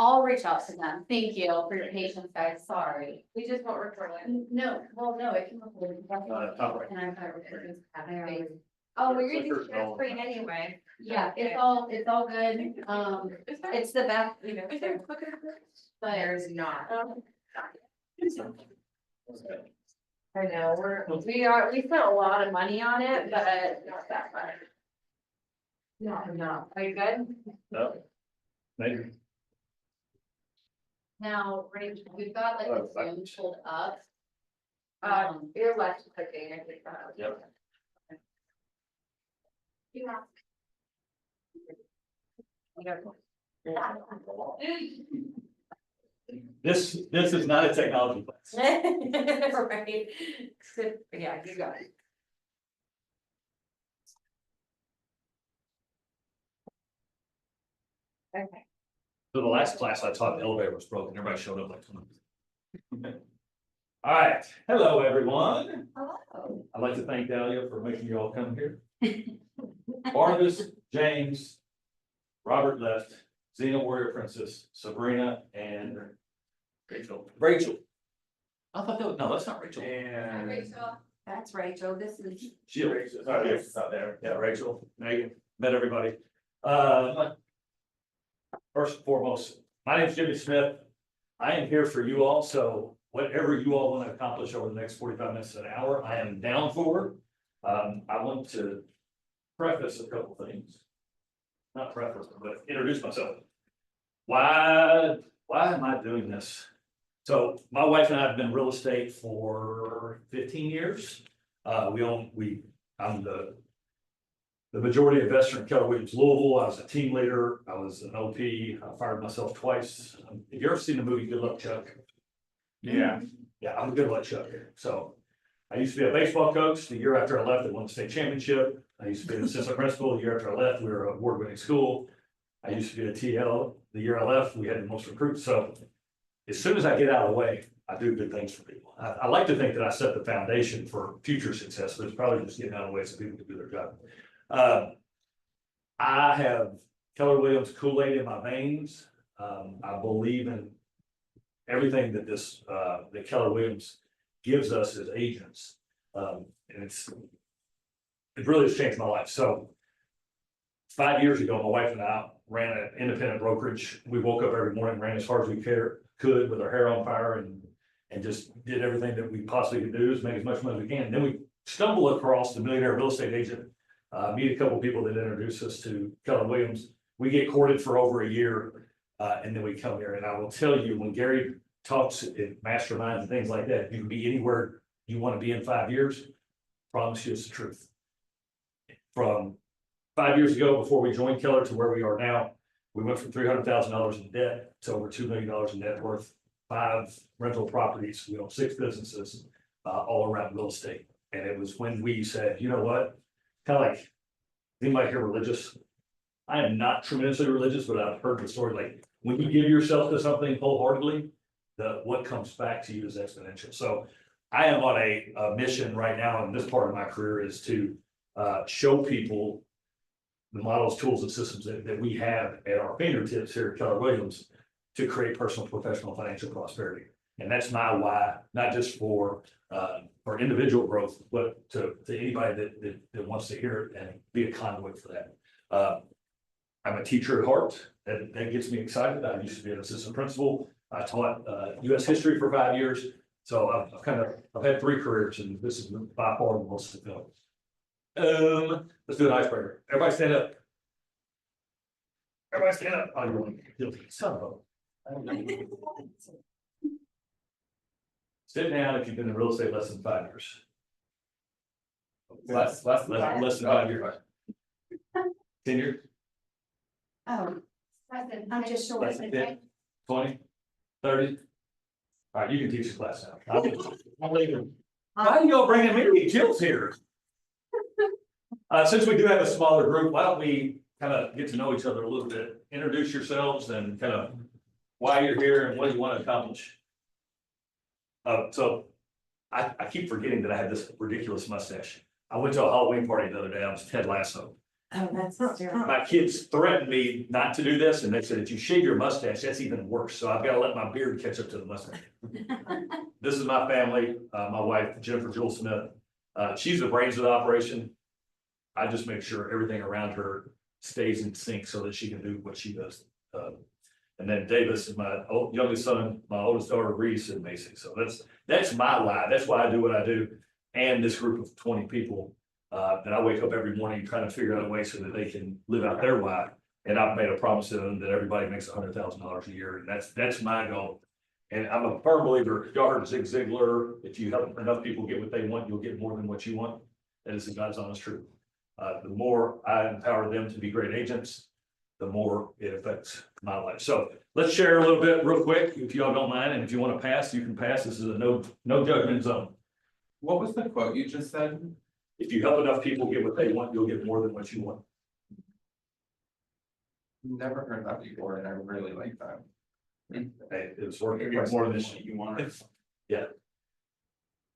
I'll reach out to them. Thank you for your patience, guys. Sorry. We just won't record it. No, well, no, it can record. Top right. And I've got recordings. Oh, we're using the share screen anyway. Yeah, it's all good. Is there, It's the back, is there a quicker? but There's not. I know, we spent a lot of money on it, but not that much. No, are you good? No. Maybe. now, Rachel, we've got like Oh, a Zoom pulled up. Your left clicking, I think. Yep. Yeah. This is not a technology class. Right. Yeah, you got it. Okay. So the last class I taught, the elevator was broken. Everybody showed up like. All right. Hello, everyone. Hello. I'd like to thank Dahlia for making you all come here. Barnabas, James, Robert left, Xena Warrior Princess, Sabrina, and Rachel. Rachel. I thought that was, no, that's not Rachel. And That's Rachel. This is. Sheila. Oh, yeah, it's not there. Yeah, Rachel, Megan, met everybody. First and foremost, my name is Jimmy Smith. I am here for you all, so whatever you all want to accomplish over the next 45 minutes to an hour, I am down for. I want to preface a couple things. Not preface, but introduce myself. Why am I doing this? So my wife and I have been in real estate for 15 years. I'm the majority investor in Keller Williams Louisville. I was a team leader. I was an OP. I fired myself twice. Have you ever seen the movie Good Luck Chuck? Yeah, I'm a good luck Chuck. So I used to be a baseball coach. The year after I left, I won the state championship. I used to be an assistant principal. The year after I left, we were an award-winning school. I used to be a TL. The year I left, we had the most recruits. So as soon as I get out of the way, I do good things for people. I like to think that I set the foundation for future success, but it's probably just getting out of the way so people can do their job. I have Keller Williams Kool-Aid in my veins. I believe in everything that that Keller Williams gives us as agents. And it really has changed my life. So 5 years ago, my wife and I ran an independent brokerage. We woke up every morning, ran as hard as we could with our hair on fire and just did everything that we possibly could do to make as much money as we can. And then we stumble across the Millionaire Real Estate Agent, meet a couple of people that introduce us to Keller Williams. We get courted for over a year, and then we come here. And I will tell you, when Gary talks at masterminds and things like that, you can be anywhere you want to be in 5 years. Promise you it's the truth. From 5 years ago, before we joined Keller, to where we are now, we went from $300,000 in debt to over $2 million in net worth, 5 rental properties, 6 businesses, all around real estate. And it was when we said, you know what, kind of like, anybody here religious? I am not tremendously religious, but I've heard the story, like, when you give yourself to something wholeheartedly, what comes back to you is exponential. So I am on a mission right now, and this part of my career is to show people the models, tools, and systems that we have at our fingertips here at Keller Williams to create personal, professional, financial prosperity. And that's my why, not just for individual growth, but to anybody that wants to hear it and be a conduit for that. I'm a teacher at heart. That gets me excited. I used to be an assistant principal. I taught U.S. history for 5 years. So I've had 3 careers, and this is by far the most fulfilling. Let's do an icebreaker. Everybody stand up. Everybody stand up. Oh, you're guilty. Son of a. Sit down if you've been in real estate less than 5 years. Less than 5 years. 10 years? Oh, I'm just short. Less than 10, 20, 30. All right, you can teach the class now. I'm leaving. Why are y'all bringing me Jill's here? Since we do have a smaller group, why don't we kind of get to know each other a little bit, introduce yourselves and kind of why you're here and what you want to accomplish. So I keep forgetting that I had this ridiculous mustache. I went to a Halloween party the other day. I was Ted Lasso. Oh, that's hysterical. My kids threatened me not to do this, and they said, if you shave your mustache, that's even worse, so I've gotta let my beard catch up to the mustache. This is my family, my wife, Jennifer Jewel Smith, she's the brains of the operation. I just make sure everything around her stays in sync so that she can do what she does. And then Davis is my youngest son, my oldest daughter Reese and Macy, so that's my why, that's why I do what I do. And this group of 20 people, and I wake up every morning trying to figure out a way so that they can live out their why. And I've made a promise to them that everybody makes $100,000 a year, and that's my goal. And I'm a firm believer, y'all heard Zig Ziglar, if you help enough people get what they want, you'll get more than what you want. That is the God's honest truth. The more I empower them to be great agents, the more it affects my life. So let's share a little bit real quick, if y'all don't mind, and if you want to pass, you can pass. This is a no judgment zone. What was the quote you just said? If you help enough people get what they want, you'll get more than what you want. Never heard that before, and I really like that. Hey, it was working Maybe it's more than what you want. If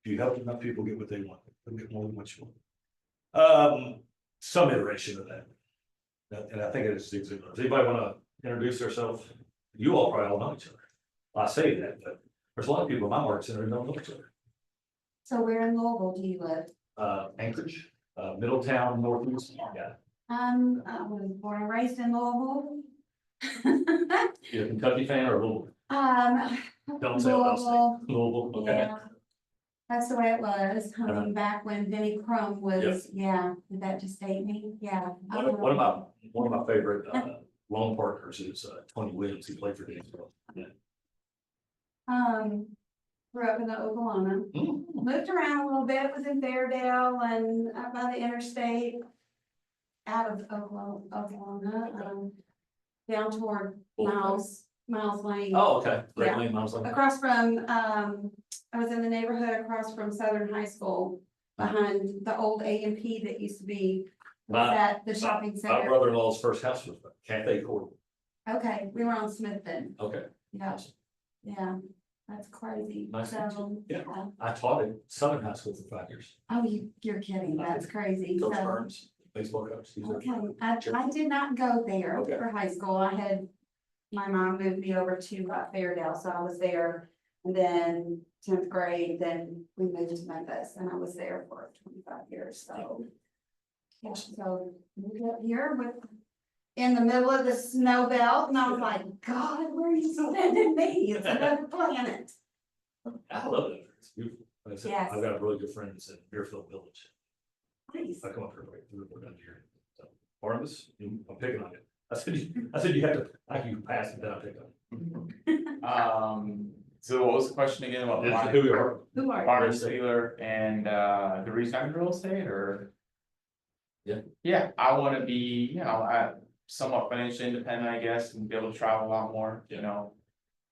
you help enough people get what they want, they'll get more than what you want. Some iteration of that. And I think it is Zig Ziglar. Does anybody want to introduce themselves? You all probably all know each other. I say that, but there's a lot of people in my work center who don't know each other. So where in Louisville do you live? Anchorage, Middletown, Northeast, yeah. I was born and raised in Louisville. You a Kentucky fan or Louisville? Don't say what I'll say. Louisville, okay. Yeah. That's the way it was, back when Vinnie Crum was, yeah, did that just date me? Yeah. One of my favorite, loan partners is, Tony Williams, he played for Gainesville. Yeah. Grew up in the Oklahoma, Mm-hmm. moved around a little bit, was in Fairdale and out by the interstate. Out of Oklahoma, down toward Miles Lane. Oh, okay. Great Yeah. Lane, Miles Lane. Across from, I was in the neighborhood across from Southern High School, behind the old A&P that used to be at the shopping My center. brother-in-law's first house was Cafe Court. Okay, we were on Smithton, Okay. yeah, yeah, that's crazy. Nice. So, Yeah. I taught at Southern High School for 5 years. Oh, you're kidding, that's crazy. Coach So, Burns, baseball coach. He's a- okay, I did not go there Okay. for high school. My mom moved me over to Fairdale, so I was there. And then 10th grade, then we moved to Memphis and I was there for 25 years, so. Yeah, so moved up here in the middle of the snow belt and I was like, God, where are you sending me? It's another planet. I love it. It's beautiful. Like I said, Yes. I've got a really good friend that's in Deerfield Village. Nice. I come up here right through, we're down here. So, Barnabas, I'm picking on you. I said you have to, I can pass it, then I'll pick on you. So what was the question again about This is the who we are. Who are you? farm dealer and the reason real estate or? Yeah. Yeah, I wanna be, somewhat financially independent, I guess, and be able to travel a lot more,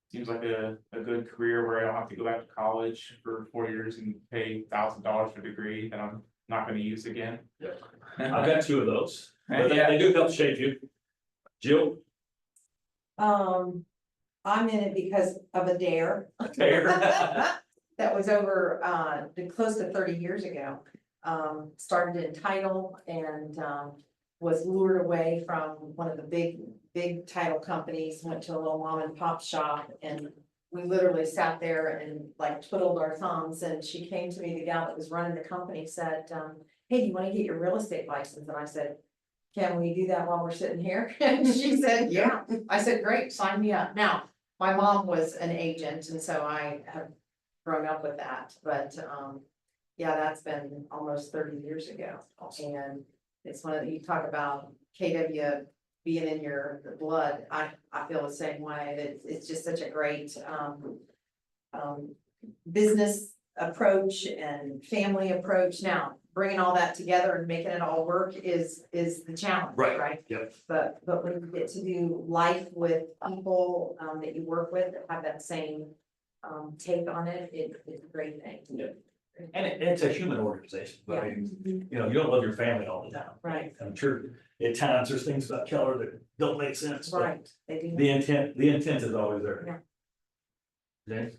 Seems like a good career where I don't have to go back to college for 4 years and pay $1,000 for a degree that I'm not gonna use again. Yeah. I've got 2 of those, but Yeah. they do help shape you. Jill? I'm in it because of a dare. Dare. That was over, close to 30 years ago. Started in title and, was lured away from one of the big title companies, went to a little mom and pop shop and we literally sat there and like twiddled our thumbs and she came to me, the gal that was running the company said, hey, do you want to get your real estate license? And I said, can we do that while we're sitting here? And she said, yeah. I said, great, sign me up. Now, my mom was an agent and so I have grown up with that, but, yeah, that's been almost 30 years ago. And it's one of the, you talk about KW being in your blood. I feel the same way, that it's just such a great, business approach and family approach. Now, bringing all that together and making it all work is the challenge, Right. right? Yep. But when you get to do life with people, that you work with that have that same, take on it, it's a great thing. Yeah. And it's a human organization, but I mean, you don't love your family all the time. Right, I'm sure at times there's things about Keller that don't make sense, but right, they do. the intent is always there. Yeah. James?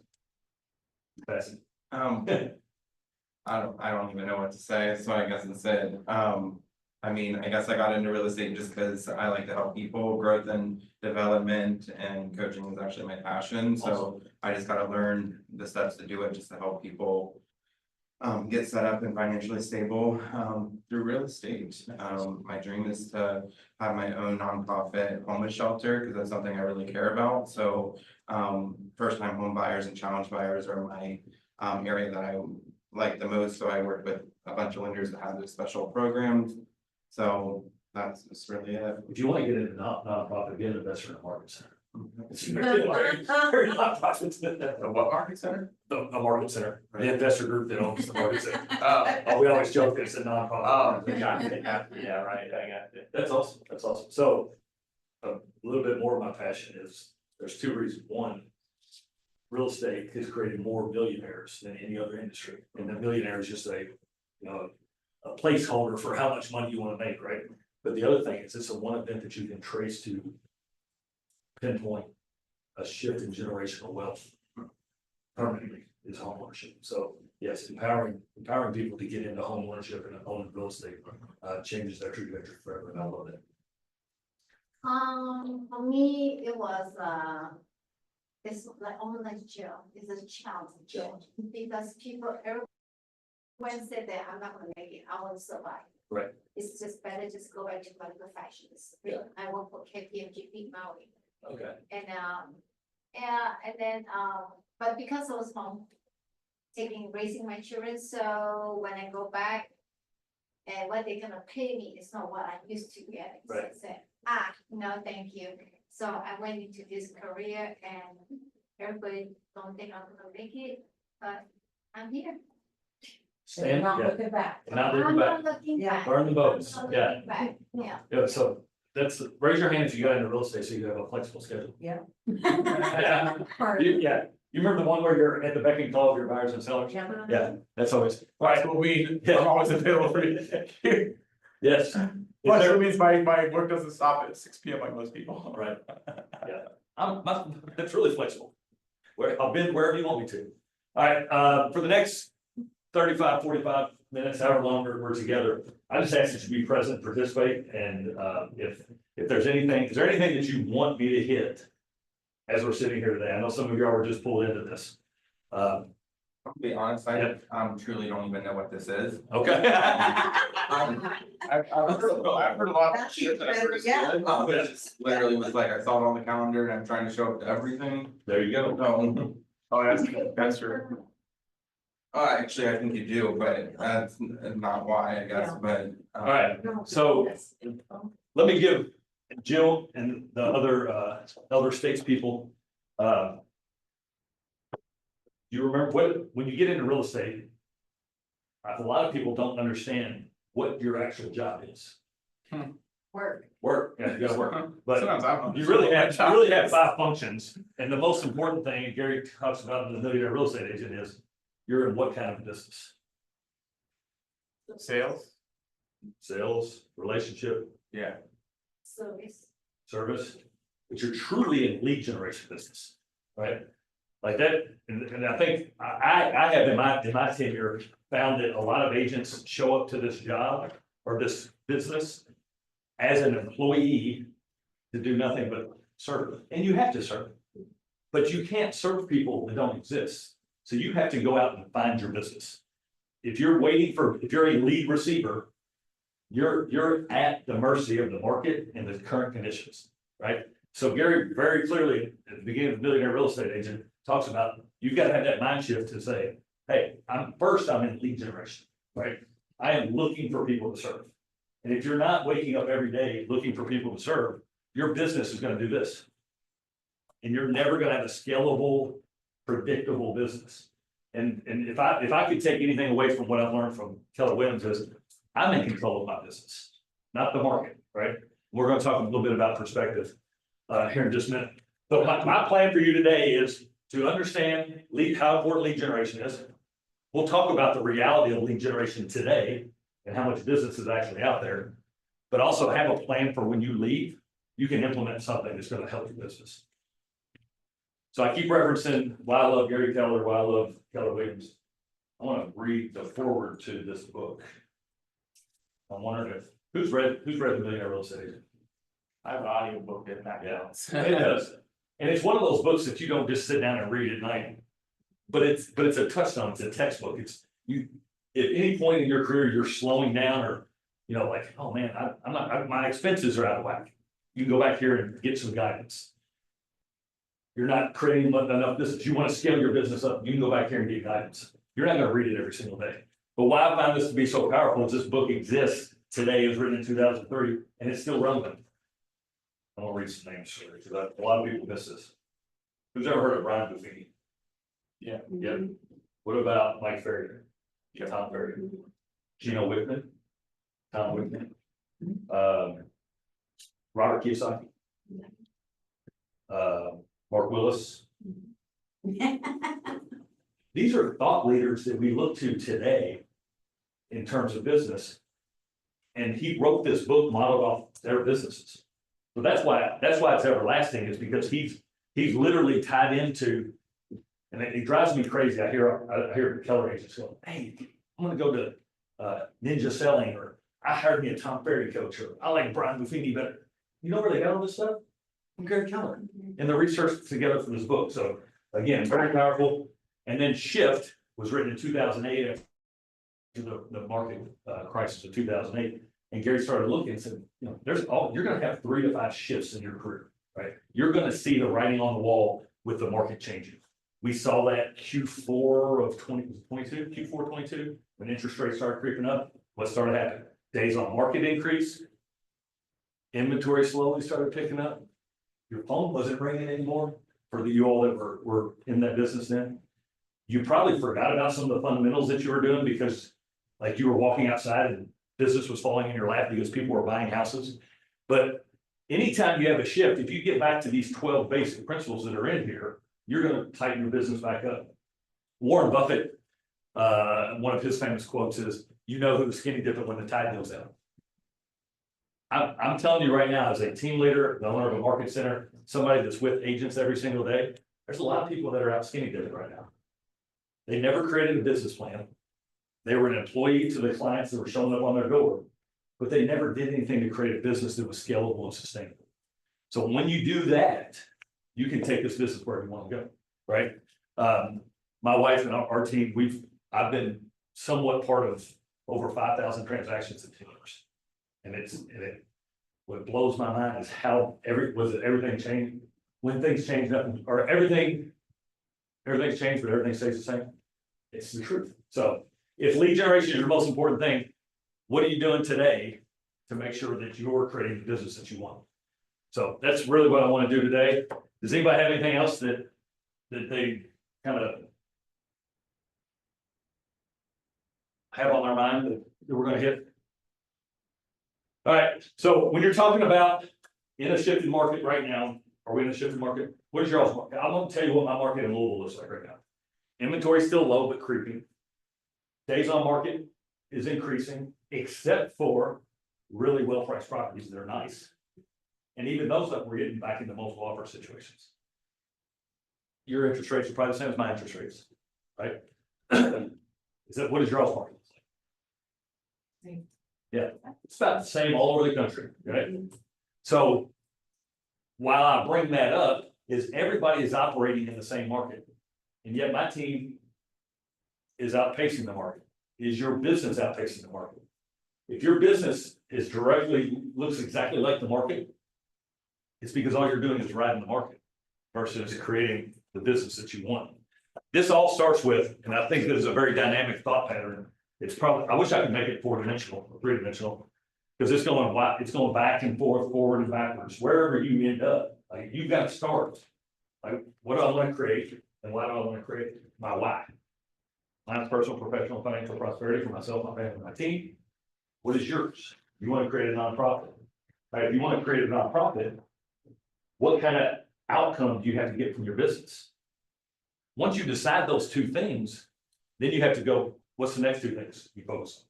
Pass it. I don't even know what to say, so I guess instead, I I mean, I guess I got into real estate just because I like to help people, growth and development, and coaching is actually my passion, so I just gotta learn the steps to do it, just to help people. Get set up and financially stable, through real estate. My dream is to have my own nonprofit homeless shelter, because that's something I really care about, so. First time home buyers and challenge buyers are my, area that I like the most, so I work with a bunch of lenders that have those special programs. So that's just really it. If you want to get into nonprofit, get an investor in a market center. It's very nonprofit. The what market center? A market center, the investor group that owns the market center. Oh, We always joke that it's a nonprofit. yeah, right, I got it. That's awesome, that's awesome. So a little bit more of my passion is, there's two reasons. One, real estate has created more millionaires than any other industry. And the millionaire is just a placeholder for how much money you want to make, right? But the other thing is, it's a one event that you can trace to pinpoint a shift in generational wealth permanently is homeownership. So yes, empowering people to get into homeownership and owning real estate changes their trajectory forever. And I love that. For me, it was, it's like almost jail, it's a challenge. Because people, everyone said that I'm not gonna make it, I won't survive. Right. It's just better just go back to my professions. Yeah. I work for KPMG Big Maui. Okay. And then, but because I was home, raising my children, so when I go back, and what they're gonna pay me is not what I used to get. So I Right. said, no, thank you. So I went into this career and everybody don't think I'm gonna make it, but I'm here. Stand, Not yeah, looking back. not I'm looking back, not looking Yeah. back. burn the boats, I'm not yeah. looking back. Yeah. Yeah, so raise your hand if you got into real estate, so you have a flexible schedule. Yeah. Yeah, you remember the one where you're at the beck and call of your buyers and sellers? Yeah, that's always, That's what we, I'm always available for you. yes. Is Plus, there- it means my work doesn't stop at 6 PM like most people. Right. Yeah, that's really flexible. I'll bend wherever you want me to. All right, for the next 35, 45 minutes, however long we're together, I just ask that you be present, participate, and if there's anything, is there anything that you want me to hit as we're sitting here today? I know some of y'all were just pulled into this. To be honest, Yep. I truly don't even know what this is. Okay. I've heard a lot of shit that I've heard is Yeah. good. It just literally was like, I saw it on the calendar and I'm trying to show up to everything. There you go. No, Oh, that's true. actually, I think you do, but that's not why, I guess, but. All right, so let me give Jill and the other elder statespeople. You remember when you get into real estate, a lot of people don't understand what your actual job is. Work. Work, yeah, you gotta work, but Sometimes I don't you really understand. have 5 functions, and the most important thing, and Gary talks about in the millionaire real estate agent, is you're in what kind of business? Sales? Sales, relationship, Yeah. Service. service, but you're truly in lead generation business, right? Like that, and I think I have in my tenure found that a lot of agents show up to this job or this business as an employee to do nothing but serve, and you have to serve. But you can't serve people that don't exist, so you have to go out and find your business. If you're a lead receiver, you're at the mercy of the market and the current conditions, right? So Gary very clearly at the beginning of Millionaire Real Estate Agent talks about, you've got to have that mind shift to say, hey, I'm in lead generation, right? I am looking for people to serve. And if you're not waking up every day looking for people to serve, your business is going to do this. And you're never going to have a scalable, predictable business. And if I could take anything away from what I've learned from Keller Williams is, I'm in control of my business, not the market, right? We're going to talk a little bit about perspective here in just a minute. So my plan for you today is to understand how important lead generation is. We'll talk about the reality of lead generation today and how much business is actually out there, but also have a plan for when you leave, you can implement something that's going to help your business. So I keep referencing why I love Gary Keller, why I love Keller Williams. I want to read the foreword to this book. I wondered if Who's read the Millionaire Real Estate Agent? I have an audiobook that that Yeah. counts. It does. And it's one of those books that you don't just sit down and read at night. But it's a touchstone, it's a textbook, it's you, at any point in your career, you're slowing down or, you know, like, oh man, I'm not, my expenses are out of whack. You can go back here and get some guidance. You're not creating enough business, you want to scale your business up, you can go back here and get guidance. You're not gonna read it every single day. But why I found this to be so powerful is this book exists today, it was written in 2003, and it's still relevant. I'm gonna read some names for you, because a lot of people miss this. Who's ever heard of Brian Buffini? Yeah. Yeah. What about Mike Ferrier? Yeah, Tom Ferrier. Gino Wickman? Tom Wickman? Robert Kiyosaki? Mark Willis? These are thought leaders that we look to today in terms of business. And he wrote this book modeled off their businesses. So that's why it's everlasting, is because he's literally tied into, and it drives me crazy. I hear Keller agents go, hey, I'm gonna go to Ninja Selling, or I hired me a Tom Ferry coach, or I like Brian Buffini better. You know where they got all this stuff? From Gary Keller and the research together for this book. So again, very powerful. And then Shift was written in 2008 after the market crisis of 2008. And Gary started looking and said, you know, you're gonna have 3 to 5 shifts in your career, right? You're gonna see the writing on the wall with the market changing. We saw that Q4 of 2022, Q4 22, when interest rates started creeping up. What started happening? Days on market increase. Inventory slowly started picking up. Your phone wasn't ringing anymore for you all that were in that business then. You probably forgot about some of the fundamentals that you were doing because like you were walking outside and business was falling in your lap because people were buying houses. But anytime you have a shift, if you get back to these 12 basic principles that are in here, you're going to tighten your business back up. Warren Buffett, one of his famous quotes is, you know who the skinny dipping when the tide goes out. I'm telling you right now, as a team leader, the owner of a market center, somebody that's with agents every single day, there's a lot of people that are out skinny dipping right now. They never created a business plan. They were an employee to the clients that were showing up on their door, but they never did anything to create a business that was scalable and sustainable. So when you do that, you can take this business where you want to go, right? My wife and our team, I've been somewhat part of over 5,000 transactions in 10 years. And what blows my mind is how everything changed, when things change, nothing, or everything's changed, but everything stays the same. It's the truth. So if lead generation is your most important thing, what are you doing today to make sure that you're creating the business that you want? So that's really what I want to do today. Does anybody have anything else that they kind of have on their mind that we're going to hit? All right, so when you're talking about in a shifting market right now, are we in a shifting market? What is your all's market? I want to tell you what my market in Louisville looks like right now. Inventory is still low, but creeping. Days on market is increasing, except for really well-priced properties that are nice. And even those that we're getting back into multiple offer situations. Your interest rates are probably the same as my interest rates, right? What is your all's market? Yeah, it's about the same all over the country, right? So while I bring that up, is everybody is operating in the same market, and yet my team is outpacing the market. Is your business outpacing the market? If your business looks exactly like the market, it's because all you're doing is riding the market versus creating the business that you want. This all starts with, and I think this is a very dynamic thought pattern. It's probably, I wish I could make it 4-dimensional or 3-dimensional, because it's going back and forth, forward and backwards, wherever you end up. Like you've got to start. Like, what do I want to create, and why do I want to create? My why. Mine's personal, professional, financial prosperity for myself, my family, my team. What is yours? You want to create a nonprofit, right? If you want to create a nonprofit, what kind of outcome do you have to get from your business? Once you decide those 2 things, then you have to go, what's the next 2 things you focus on?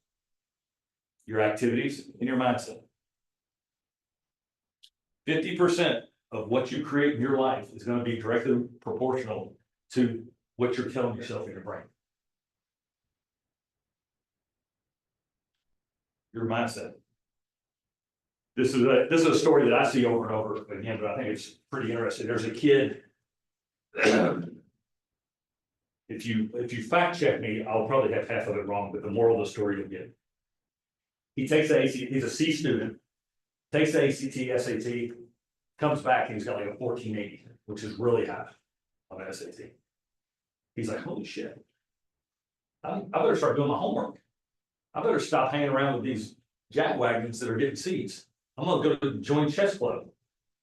Your activities and your mindset. 50% of what you create in your life is going to be directly proportional to what you're telling yourself in your brain. Your mindset. This is a story that I see over and over again, but I think it's pretty interesting. There's a kid. If you fact check me, I'll probably have half of it wrong, but the moral of the story you'll get. He takes the ACT, he's a C student, takes the ACT, SAT, comes back and he's got like a 1480, which is really high on the SAT. He's like, holy shit. I better start doing my homework. I better stop hanging around with these jackwagons that are getting seats. I'm gonna go to join chess club.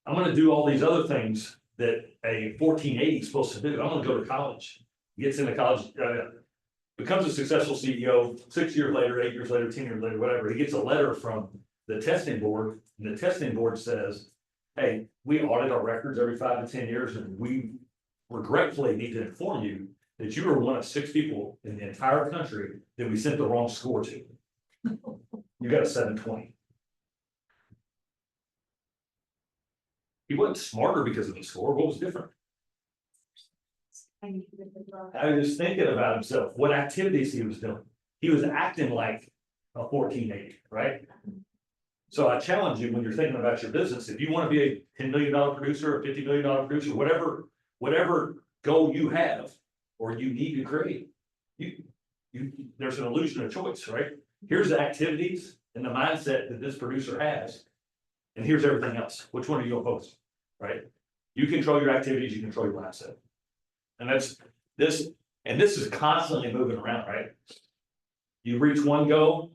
I'm gonna do all these other things that a 1480 is supposed to do. I'm gonna go to college. Gets into college, becomes a successful CEO, 6 years later, 8 years later, 10 years later, whatever. He gets a letter from the testing board, and the testing board says, hey, we audit our records every 5 to 10 years, and we regretfully need to inform you that you are one of 6 people in the entire country that we sent the wrong score to. You got a 720. He wasn't smarter because of the score. What was different? I was thinking about himself, what activities he was doing. He was acting like a 1480, right? So I challenge you when you're thinking about your business, if you want to be a $10 million producer, a $50 million producer, whatever goal you have or you need to create, there's an illusion of choice, right? Here's the activities and the mindset that this producer has, and here's everything else. Which one are you gonna focus on, right? You control your activities, you control your mindset. And that's this, and this is constantly moving around, right? You reach one goal,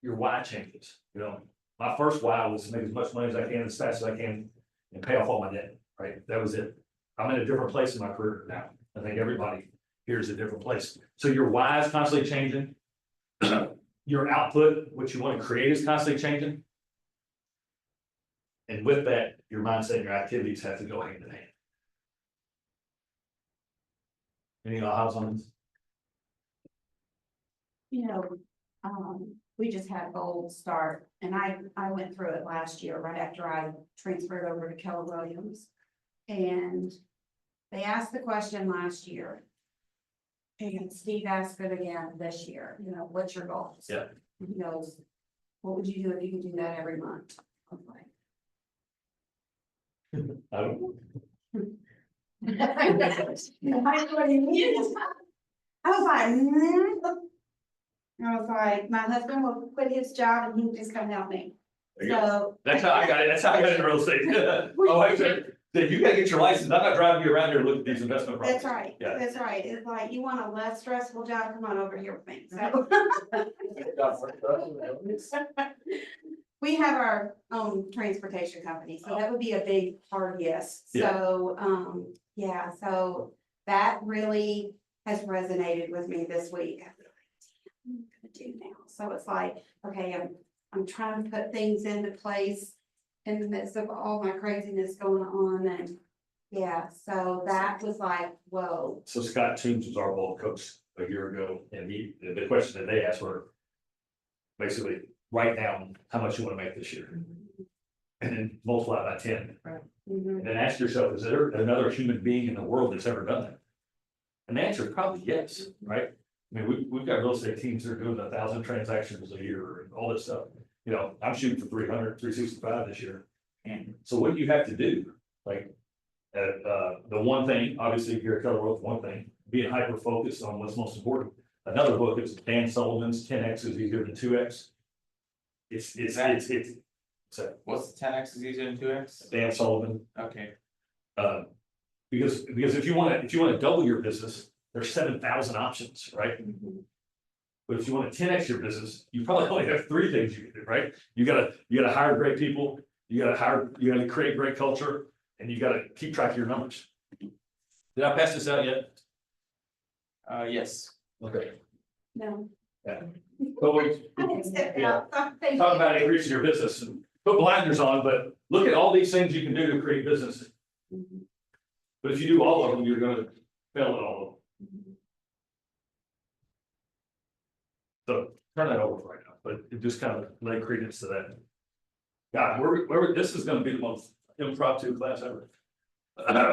your why changes. You know, my first why was to make as much money as I can, as fast as I can, and pay off all my debt, right? That was it. I'm in a different place in my career now. I think everybody here is a different place. So your why is constantly changing. Your output, what you want to create, is constantly changing. And with that, your mindset and your activities have to go hand in hand. Any ahas on this? You know, we just had Gold Start, and I went through it last year, right after I transferred over to Keller Williams. And they asked the question last year. And Steve asked it again this year, you know, what's your goals? Yeah. He goes, what would you do if you could do that every month? I'm like, I don't know. I was like, my husband will quit his job and he'll just come help me. There you go. So. That's how I got it. That's how I got into real estate. Oh, I said, you gotta get your license. I'm not driving you around here looking at these investment properties. That's right, Yeah. that's right. It's like, you want a less stressful job, come on over here with me. So. We have our own transportation company, so that would be a big hard yes. Yeah. So, yeah, so that really has resonated with me this week. I'm gonna do now. So it's like, okay, I'm trying to put things into place in the midst of all my craziness going on, and yeah, so that was like, whoa. So Scott Toombs was our ball coach a year ago, and the question that they asked were basically write down how much you want to make this year. And then multiply by 10. Mhm. And then ask yourself, is there another human being in the world that's ever done that? And the answer is probably yes, right? I mean, we've got real estate teams that are doing 1,000 transactions a year and all this stuff. You know, I'm shooting for 300, 365 this year. And so what do you have to do? Like, the one thing, obviously here at Keller Williams, one thing, being hyper focused on what's most important. Another book is Dan Sullivan's 10X is easier than 2X. So What's the 10X is easier than 2X? Dan Sullivan, Okay, because if you want to double your business, there's 7,000 options, right? But if you want to 10X your business, you probably only have 3 things you can do, right? You gotta hire great people, you gotta create great culture, and you gotta keep track of your numbers. Did I pass this out yet? yes. Okay. No. Yeah. But we I didn't step Yeah. out. Thank talk you. about increasing your business and put blinders on, but look at all these things you can do to create business. Mhm. But if you do all of them, you're gonna fail at all of them. So turn that over right now, but it just kind of lay credence to that. God, this is gonna be the most impromptu class ever.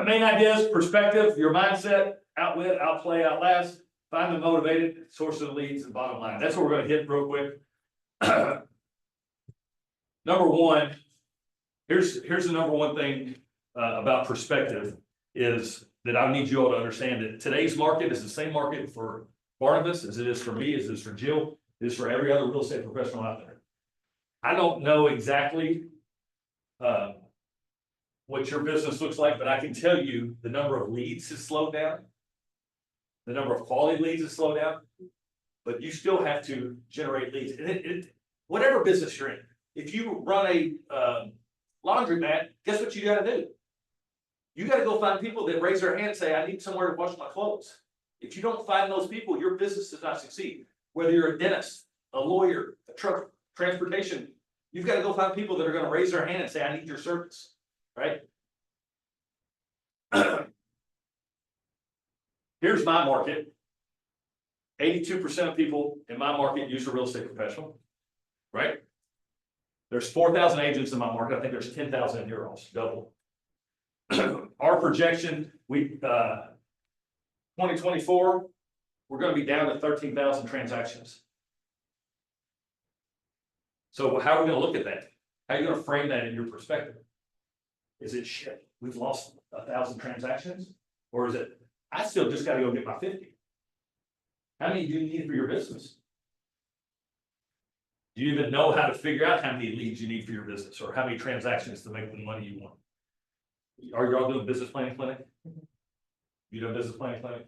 Main ideas, perspective, your mindset, outwit, outplay, outlast, find the motivated, source of the leads, and bottom line. That's what we're gonna hit real quick. number one, here's the number one thing, about perspective, is that I need you all to understand that today's market is the same market for Barnabas as it is for me, as it is for Jill, it is for every other real estate professional out there. I don't know exactly, what your business looks like, but I can tell you the number of leads has slowed down. The number of quality leads has slowed down, but you still have to generate leads. And whatever business you're in, if you run a laundromat, guess what you gotta do? You gotta go find people that raise their hand and say, I need somewhere to wash my clothes. If you don't find those people, your business does not succeed. Whether you're a dentist, a lawyer, a truck, transportation, you've gotta go find people that are gonna raise their hand and say, I need your service, right? Here's my market. 82% of people in my market use a real estate professional, right? There's 4,000 agents in my market. I think there's 10,000 in yours, double. Our projection, 2024, we're gonna be down to 13,000 transactions. So how are we gonna look at that? How are you gonna frame that in your perspective? Is it shit, we've lost 1,000 transactions? Or is it, I still just gotta go get my 50? How many do you need for your business? Do you even know how to figure out how many leads you need for your business, or how many transactions to make the money you want? Are y'all doing business planning clinic? You doing business planning clinic?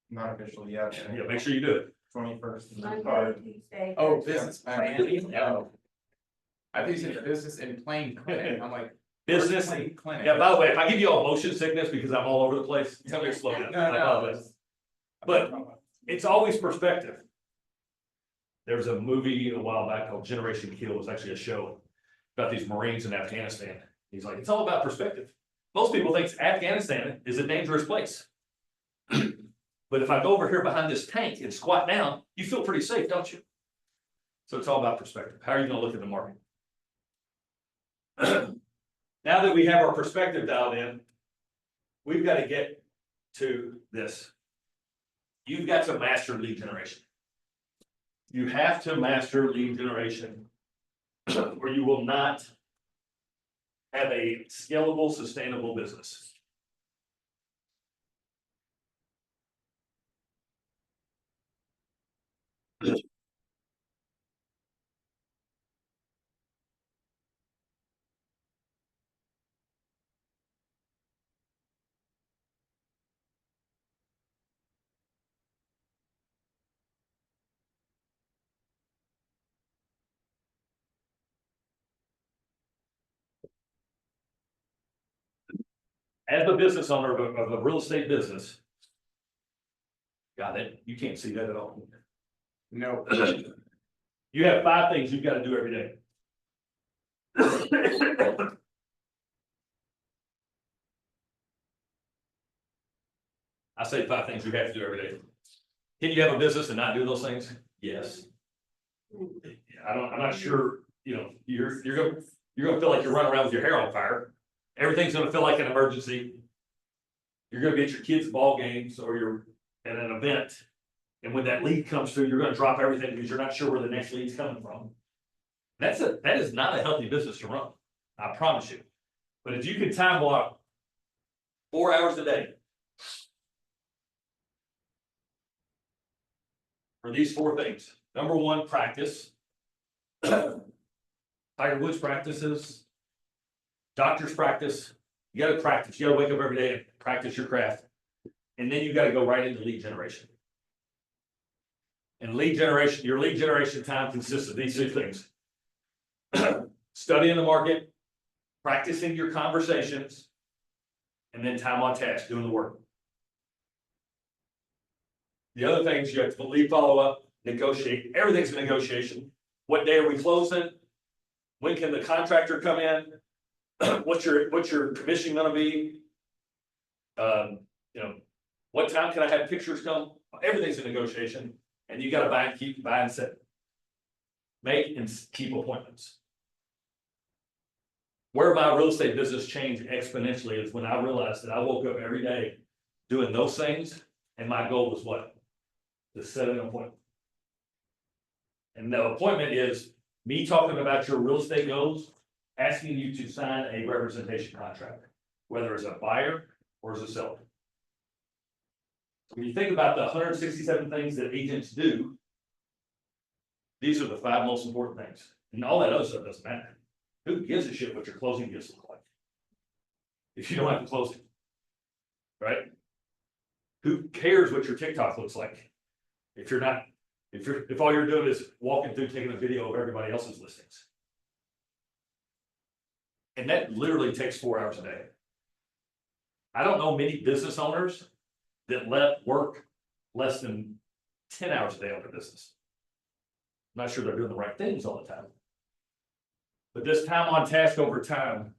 Not officially yet. Yeah, make sure you do it. 21st. Monday, Tuesday. Oh, Thursday. business planning, no. I think you said business and plain clinic, I'm like. Business, plain clinic. yeah, by the way, if I give you all motion sickness because I'm all over the place, tell me to slow down. I apologize. But it's always perspective. There was a movie a while back called Generation Kill. It was actually a show about these Marines in Afghanistan. He's like, it's all about perspective. Most people think Afghanistan is a dangerous place. But if I go over here behind this tank and squat down, you feel pretty safe, don't you? So it's all about perspective. How are you gonna look at the market? Now that we have our perspective dialed in, we've got to get to this. You've got to master lead generation. You have to master lead generation, or you will not have a scalable, sustainable business. As a business owner of a real estate business, got it, you can't see that at all. No. You have 5 things you've got to do every day. I say 5 things you have to do every day. Can you have a business and not do those things? Yes. I'm not sure, you're gonna feel like you're running around with your hair on fire. Everything's gonna feel like an emergency. You're gonna be at your kids' ball games, or you're at an event. And when that lead comes through, you're gonna drop everything because you're not sure where the next lead's coming from. That is not a healthy business to run, I promise you. But if you can time block 4 hours a day for these 4 things. Number 1, practice. Tiger Woods practices, doctors practice. You gotta practice. You gotta wake up every day and practice your craft. And then you gotta go right into lead generation. And lead generation, your lead generation time consists of these 6 things. Studying the market, practicing your conversations, and then time on task, doing the work. The other things, you have to lead follow-up, negotiate. Everything's a negotiation. What day are we closing? When can the contractor come in? What's your commission gonna be? What time can I have pictures come? Everything's a negotiation, and you gotta buy and keep, buy and set. Make and keep appointments. Where my real estate business changed exponentially is when I realized that I woke up every day doing those things, and my goal was what? To set an appointment. And the appointment is me talking about your real estate goals, asking you to sign a representation contract, whether it's a buyer or as a seller. When you think about the 167 things that agents do, these are the 5 most important things, and all that other stuff doesn't matter. Who gives a shit what your closing gifts look like? If you don't have to close it, right? Who cares what your TikTok looks like? If if all you're doing is walking through, taking a video of everybody else's listings. And that literally takes 4 hours a day. I don't know many business owners that let work less than 10 hours a day on their business. I'm not sure they're doing the right things all the time. But this time on task over time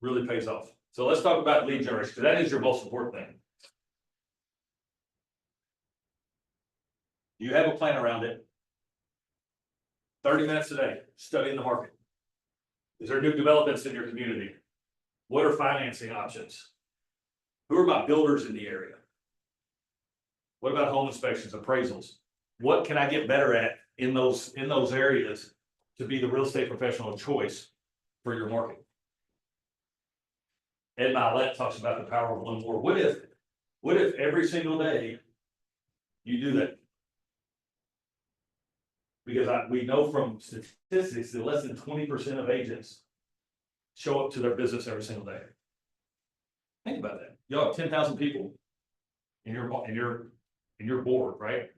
really pays off. So let's talk about lead generation, because that is your most important thing. You have a plan around it. 30 minutes a day, studying the market. Is there new developments in your community? What are financing options? Who are my builders in the area? What about home inspections, appraisals? What can I get better at in those areas to be the real estate professional of choice for your market? Ed Milet talks about the power of one more. What if every single day you do that? Because we know from statistics that less than 20% of agents show up to their business every single day. Think about that. Y'all have 10,000 people in your board, right?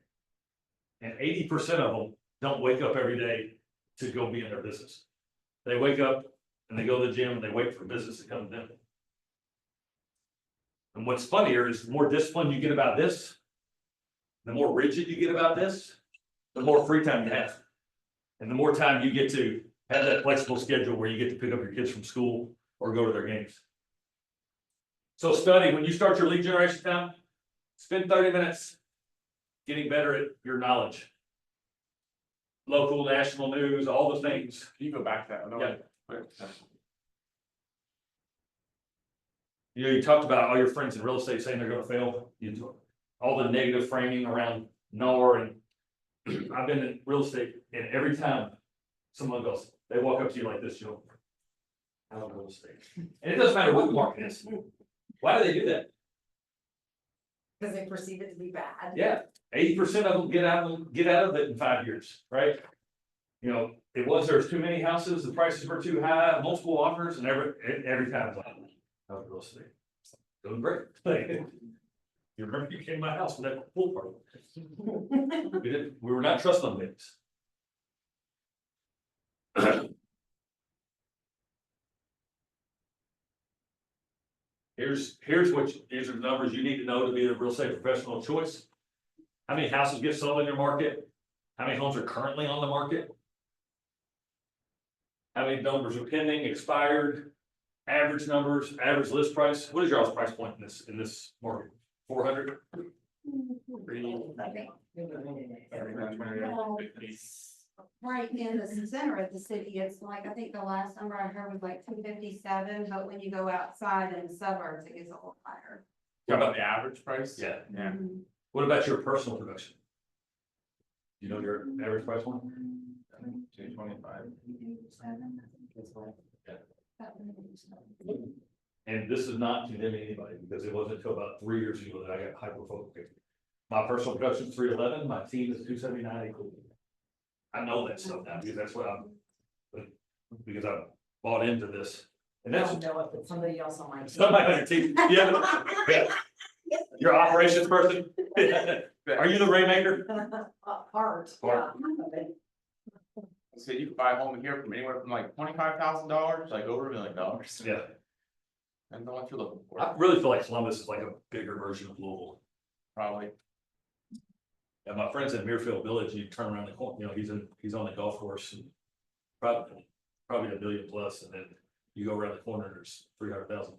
And 80% of them don't wake up every day to go be in their business. They wake up and they go to the gym and they wait for business to come to them. And what's funnier is the more discipline you get about this, the more rigid you get about this, the more free time you have. And the more time you get to have that flexible schedule where you get to pick up your kids from school or go to their games. So study, when you start your lead generation time, spend 30 minutes getting better at your knowledge. Local, national news, all the things. Can you go back to that? Yeah. You know, you talked about all your friends in real estate saying they're gonna fail. All the negative framing around NAR, and I've been in real estate, and every time someone goes, they walk up to you like this, Joe. I love real estate. And it doesn't matter what the market is. Why do they do that? Because they perceive it to be bad. Yeah, 80% of them get out of it in 5 years, right? You know, there's too many houses, the prices were too high, multiple offers, and every time it's like, oh, real estate. Doing great. You remember you came to my house with that pool party. We were not trusting things. Here's the numbers you need to know to be the real estate professional of choice. How many houses get sold in your market? How many homes are currently on the market? How many numbers are pending, expired, average numbers, average list price? What is y'all's price point in this market? 400? Right in the center of the city, it's like, I think the last number I heard was like 257, but when you go outside in the suburbs, it gets a little higher. Talk about the average price? Yeah. Yeah. What about your personal production? You know your average price point? 225. And this is not condemning anybody, because it wasn't until about 3 years ago that I got hyper focused. My personal production is 311, my team is 279 including. I know that stuff now, because that's what because I bought into this. And I that's don't know if it's somebody else on my team. somebody on your team. Yeah. Your operations person. Are you the rainmaker? Part, yeah. So you can buy a home here from anywhere from like $25,000, like over $1 million. Yeah. And what you're looking for, I really feel like Columbus is like a bigger version of Louisville. probably. And my friend's in Muirfield Village, you turn around the corner, you know, he's on the golf course and probably $1 billion plus, and then you go around the corner, there's 300,000.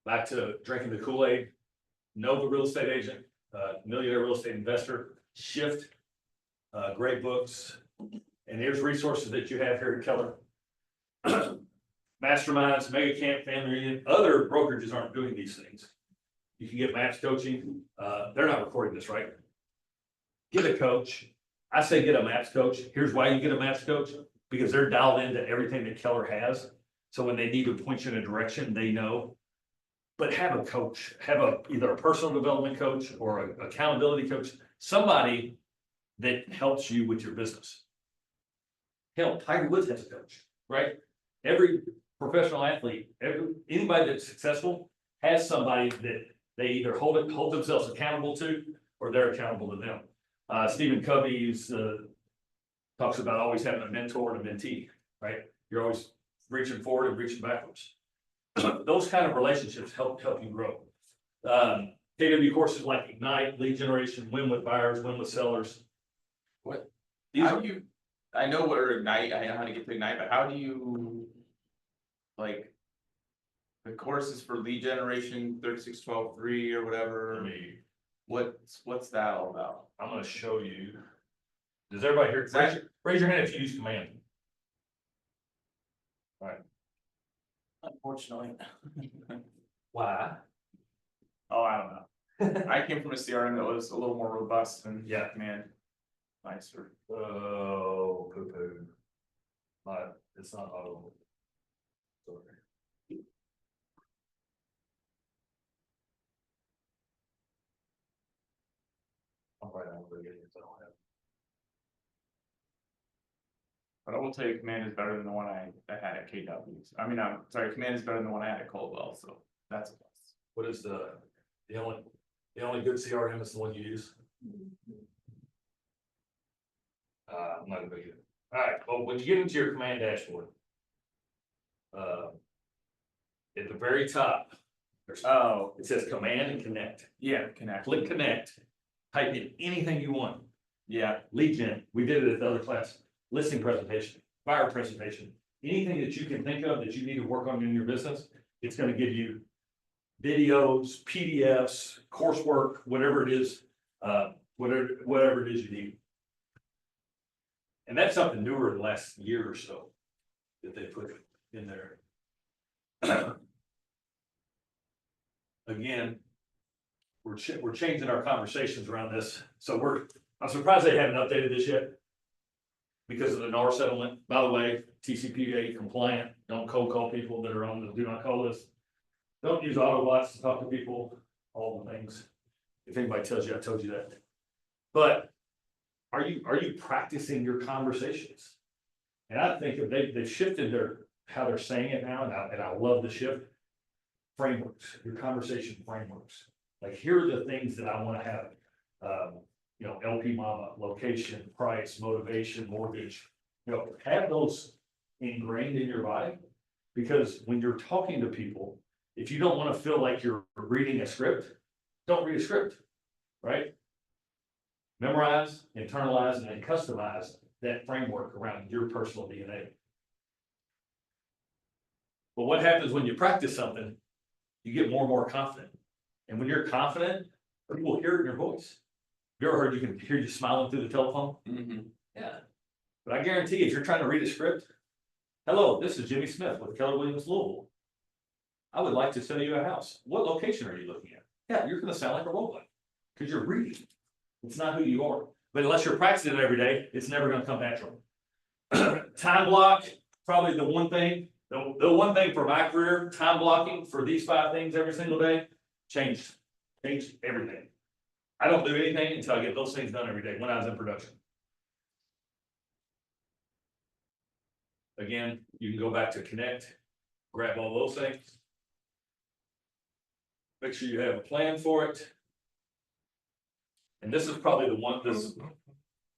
Back to drinking the Kool-Aid, know the real estate agent, millionaire real estate investor, Shift, great books. And here's resources that you have here at Keller. Masterminds, mega camp, family reunion, other brokerages aren't doing these things. You can get match coaching. They're not recording this, right? get a coach. I say get a MAPS coach. Here's why you get a MAPS coach, because they're dialed into everything that Keller has. So when they need to point you in a direction, they know. But have a coach, either a personal development coach or an accountability coach, somebody that helps you with your business. Hell, Tiger Woods has a coach, right? Every professional athlete, anybody that's successful has somebody that they either hold themselves accountable to, or they're accountable to them. Stephen Covey talks about always having a mentor and a mentee, right? You're always reaching forward and reaching backwards. Those kind of relationships help you grow. KW courses like Ignite, lead generation, win with buyers, win with sellers. What? These How are, do you, I know what Ignite, I know how to get to Ignite, but how do you? Like. The courses for lead generation 3612-3 or whatever, what's that all about? I'm gonna show you. Does everybody hear? Raise your hand if you use command. Unfortunately. Why? Oh, I don't know. I came from a CRM that was a little more robust than Yeah. Command. Nicer. Oh, poo poo. But it's not audible. Sorry. I'm right on the beginning, so I don't have. But I will tell you, Command is better than the one I had at KW. I mean, I'm sorry, Command is better than the one I had at Coldwell, so that's a plus. What is the only good CRM is the one you use? I'm not gonna get it. All right, well, when you get into your command dashboard. At the very top. It says command and connect. Yeah, Connect. Click connect, type in anything you want. Yeah, Lead gen, we did it at the other class, listing presentation, buyer presentation, anything that you can think of that you need to work on in your business, it's gonna give you videos, PDFs, coursework, whatever it is, whatever it is you need. And that's something newer in the last year or so that they put in there. Again, we're changing our conversations around this, so I'm surprised they haven't updated this yet. Because of the NAR settlement, by the way, TCPA compliant, don't cold call people that are on the do not call list. Don't use Autobots to talk to people, all the things. If anybody tells you, I told you that. But are you practicing your conversations? And I think if they've shifted how they're saying it now, and I love the shift. Frameworks, your conversation frameworks. Like, here are the things that I want to have. LP mama, location, price, motivation, mortgage. Have those ingrained in your body. Because when you're talking to people, if you don't want to feel like you're reading a script, don't read a script, right? Memorize, internalize, and then customize that framework around your personal DNA. But what happens when you practice something, you get more and more confident. And when you're confident, people hear it in your voice. You ever heard you can hear you smiling through the telephone? mm-hmm. Yeah. But I guarantee if you're trying to read a script, hello, this is Jimmy Smith with Keller Williams Louisville. I would like to sell you a house. What location are you looking at? Yeah, you're gonna sound like a robot because you're reading. It's not who you are. But unless you're practicing it every day, it's never gonna come natural. Time block, probably the one thing for my career, time blocking for these 5 things every single day, changed everything. I don't do anything until I get those things done every day when I was in production. Again, you can go back to connect, grab all those things. Make sure you have a plan for it. And this is probably this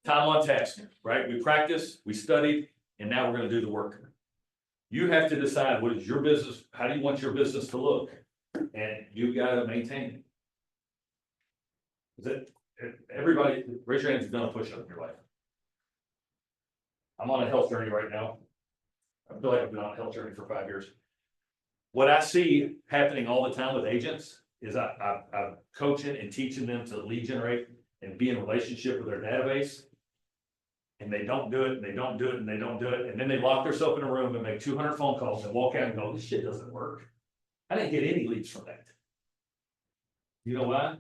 time on task, right? We practiced, we studied, and now we're gonna do the work. You have to decide what is your business, how do you want your business to look? And you gotta maintain it. Is it, everybody, raise your hands if you've done a push-up in your life. I'm on a health journey right now. I feel like I've been on a health journey for 5 years. What I see happening all the time with agents is I'm coaching and teaching them to lead generate and be in a relationship with their database. And they don't do it, and they don't do it, and they don't do it. And then they lock themselves in a room and make 200 phone calls and walk out and go, this shit doesn't work. I didn't get any leads from that. You know why?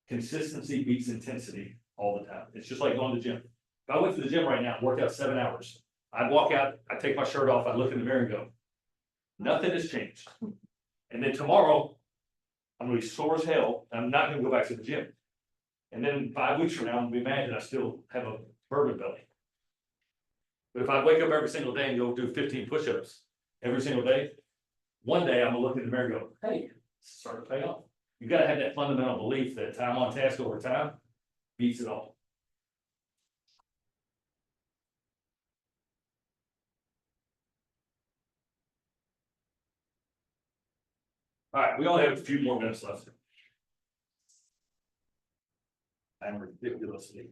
Consistency beats intensity. all the time. It's just like going to the gym. If I went to the gym right now, worked out 7 hours, I'd walk out, I'd take my shirt off, I'd look in the mirror and go, nothing has changed. And then tomorrow, I'm gonna be sore as hell, and I'm not gonna go back to the gym. And then 5 weeks from now, I'm gonna be mad that I still have a bourbon belly. But if I wake up every single day and go do 15 push-ups every single day, one day I'm gonna look in the mirror and go, hey, it's starting to pay off. You gotta have that fundamental belief that time on task over time beats it all. All right, we only have a few more minutes left. I'm ridiculously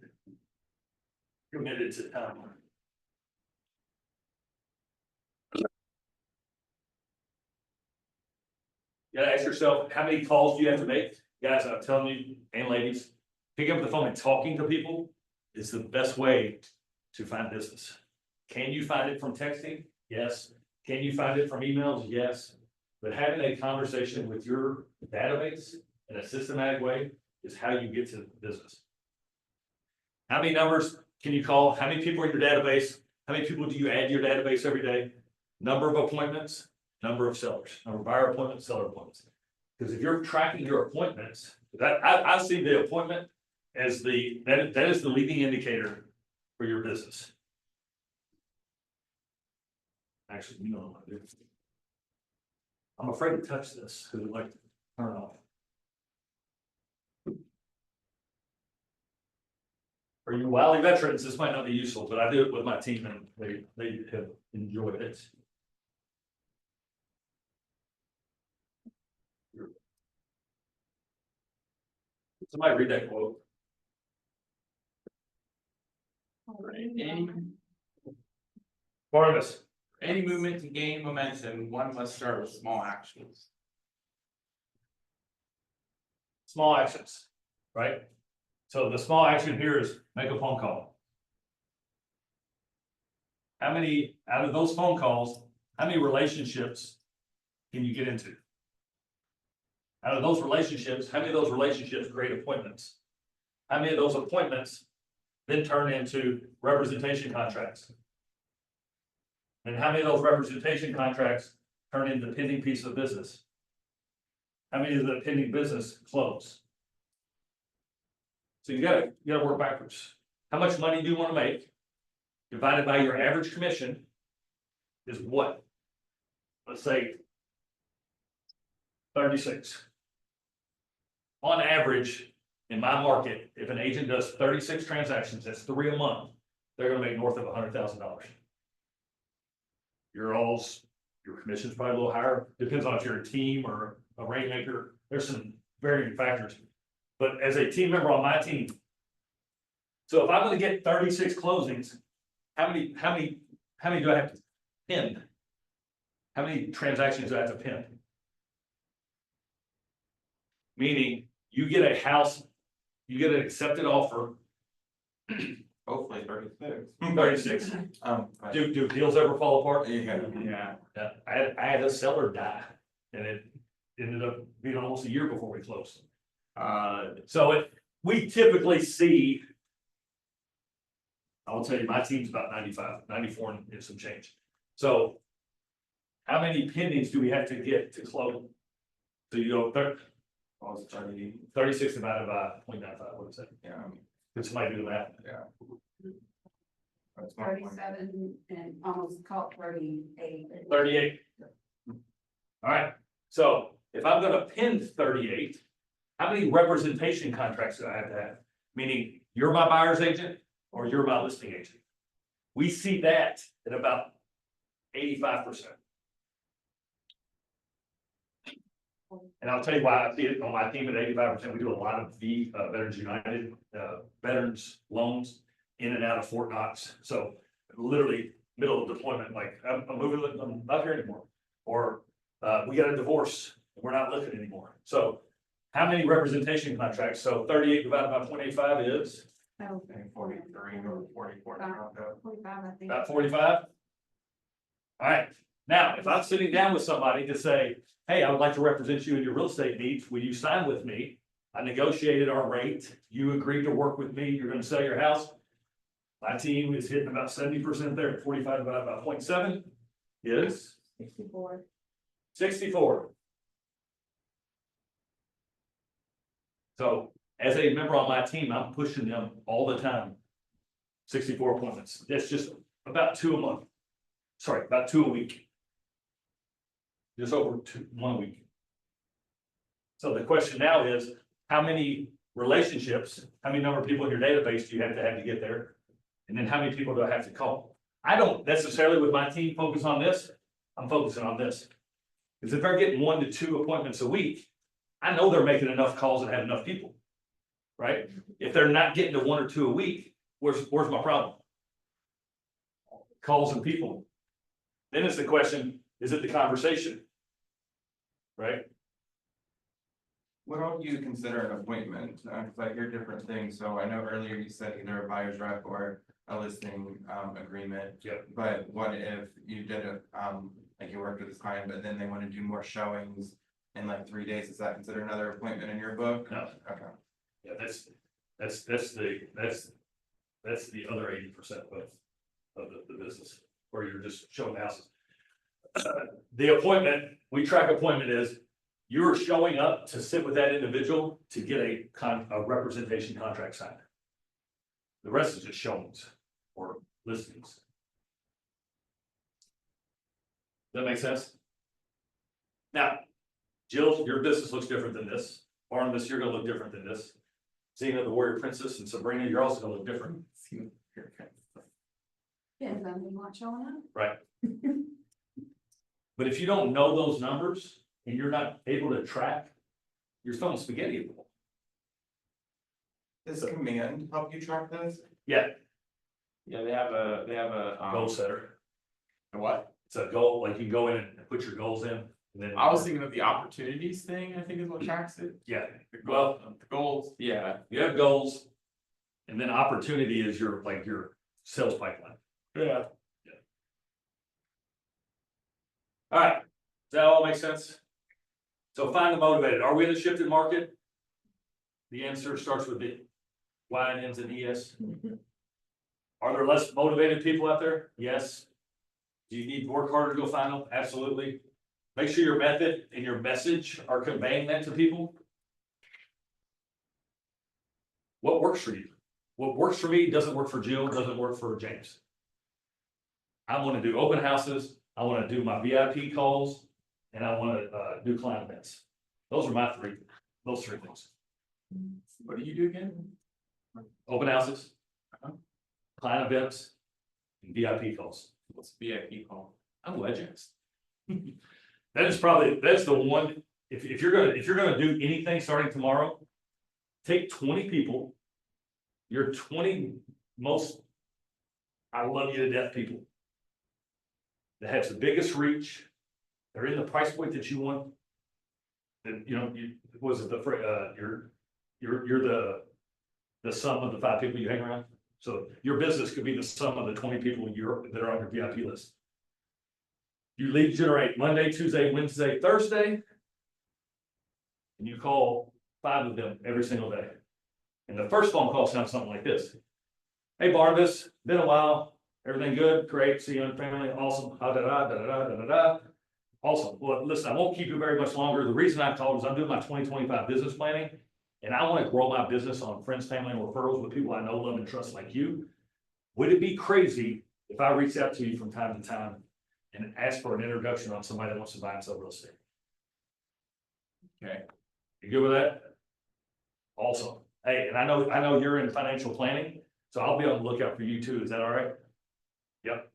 committed to time. You gotta ask yourself, how many calls do you have to make? Guys, I'm telling you, and ladies, picking up the phone and talking to people is the best way to find business. Can you find it from texting? Yes. Can you find it from emails? Yes. But having a conversation with your database in a systematic way is how you get to business. How many numbers can you call? How many people are in your database? How many people do you add to your database every day? Number of appointments, number of sellers, number of buyer appointments, seller appointments. Because if you're tracking your appointments, I see the appointment as that is the leading indicator for your business. Actually, you know what I'm gonna do. I'm afraid to touch this because it like turn off. For you wily veterans, this might not be useful, but I do it with my team and they have enjoyed it. Somebody read that quote. Barnabas. Any movement to gain momentum, one must start with small actions. Small actions, right? So the small action here is make a phone call. How many, out of those phone calls, how many relationships can you get into? Out of those relationships, how many of those relationships create appointments? How many of those appointments then turn into representation contracts? And how many of those representation contracts turn into pending piece of business? How many of the pending business close? So you gotta work backwards. How much money do you want to make? Divided by your average commission is what? Let's say 36. On average, in my market, if an agent does 36 transactions, that's 3 a month, they're gonna make north of $100,000. Your commission's probably a little higher, depends on if you're a team or a rainmaker. There's some varying factors. But as a team member on my team, so if I'm gonna get 36 closings, how many do I have to pin? How many transactions do I have to pin? Meaning, you get a house, you get an accepted offer, Hopefully 36. 36. Do deals ever fall apart? Yeah. Yeah, I had a seller die, and it ended up being almost a year before we closed. So we typically see, I will tell you, my team's about 95, 94 and some change. So how many pendings do we have to get to close? So you go 36 divided by 0.95, what is that? Yeah. Did somebody do the math? Yeah. That's my point. 37 and almost caught 38. 38. All right, so if I'm gonna pin 38, how many representation contracts do I have to have? Meaning, you're my buyer's agent or you're my listing agent. We see that at about 85%. And I'll tell you why I see it on my team at 85%. We do a lot of Veterans United, veterans loans in and out of Fort Knox. So literally middle of deployment, like I'm moving, I'm not here anymore. Or we got a divorce, we're not living anymore. So how many representation contracts? So 38 divided by 0.85 is? Oh, 43 or 44. 45, I think. About 45? All right, now, if I'm sitting down with somebody to say, hey, I would like to represent you in your real estate needs, will you sign with me? I negotiated our rate. You agreed to work with me. You're gonna sell your house. My team is hitting about 70% there, 45 about 0.7 is 64. 64. So as a member on my team, I'm pushing them all the time. 64 appointments. That's just about 2 a month. Sorry, about 2 a week. Just over 1 a week. So the question now is, how many relationships, how many number of people in your database do you have to get there? And then how many people do I have to call? I don't necessarily with my team focus on this. I'm focusing on this. Because if they're getting 1 to 2 appointments a week, I know they're making enough calls and have enough people. Right? If they're not getting to 1 or 2 a week, where's my problem? Calls and people. Then it's the question, is it the conversation? Right? What all do you consider an appointment? Cause I hear different things, so I know earlier you said either a buyer's rep or a listing, agreement. Yep. But what if you did a, like you worked with this client, but then they wanna do more showings in like 3 days, is that considered another appointment in your book? No. Okay. Yeah, that's the other 80% of the business, where you're just showing houses. The appointment, we track appointment is, you're showing up to sit with that individual to get a representation contract signed. The rest is just showings or listings. Does that make sense? Now, Jill, your business looks different than this. Barnabas, you're gonna look different than this. Zena, the warrior princess, and Sabrina, you're also gonna look different. Yeah, then we not showing up. Right. But if you don't know those numbers and you're not able to track, you're throwing spaghetti at the wall. Does Command help you track this? Yeah, Yeah, they have a, goal setter. a what? It's a goal, like you go in and put your goals in, and then. I was thinking of the opportunities thing, I think is what tracks it. Yeah, The well, the goals, yeah. you have goals. And then opportunity is your sales pipeline. Yeah. All right, does that all make sense? So find the motivated. Are we in a shifted market? The answer starts with the Y and ends in ES. Are there less motivated people out there? Yes. Do you need to work harder to go find them? Absolutely. Make sure your method and your message are conveying that to people. What works for you? What works for me doesn't work for Jill, doesn't work for James. I want to do open houses. I want to do my VIP calls, and I want to do client events. Those are those three things. What do you do again? Open houses, client events, and VIP calls. What's VIP call? I'm glad you asked. That's the one, if you're gonna do anything starting tomorrow, take 20 people, your 20 most, I love you to death people. That has the biggest reach, they're in the price point that you want. And you're the sum of the 5 people you hang around. So your business could be the sum of the 20 people that are on your VIP list. You lead generate Monday, Tuesday, Wednesday, Thursday. And you call 5 of them every single day. And the first phone call sounds something like this. Hey Barnabas, been a while. Everything good? Great. See you and family. Awesome. Awesome. Well, listen, I won't keep you very much longer. The reason I called is I'm doing my 2025 business planning. And I want to grow my business on friends, family, and referrals with people I know, love, and trust like you. Would it be crazy if I reach out to you from time to time and ask for an introduction on somebody that wants to buy and sell real estate? Okay. You good with that? Awesome. Hey, and I know you're in financial planning, so I'll be on the lookout for you too. Is that all right? Yep.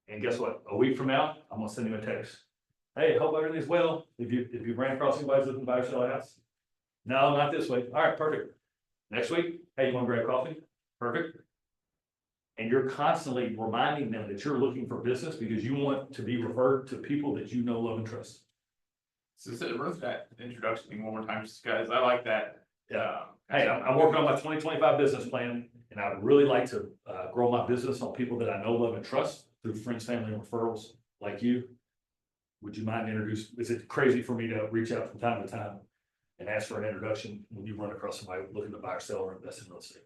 And guess what? A week from now, I'm gonna send you a text. Hey, hope everything's well. If you ran across anybody's looking to buy or sell a house. No, not this week. All right, perfect. Next week, hey, you want to grab coffee? Perfect. And you're constantly reminding them that you're looking for business because you want to be referred to people that you know, love, and trust. So run that introduction thing one more time, just guys, I like that. Yeah. Hey, I'm working on my 2025 business plan, and I would really like to grow my business on people that I know, love, and trust through friends, family, and referrals like you. Would you mind introducing? Is it crazy for me to reach out from time to time and ask for an introduction when you run across somebody looking to buy or sell or invest in real estate.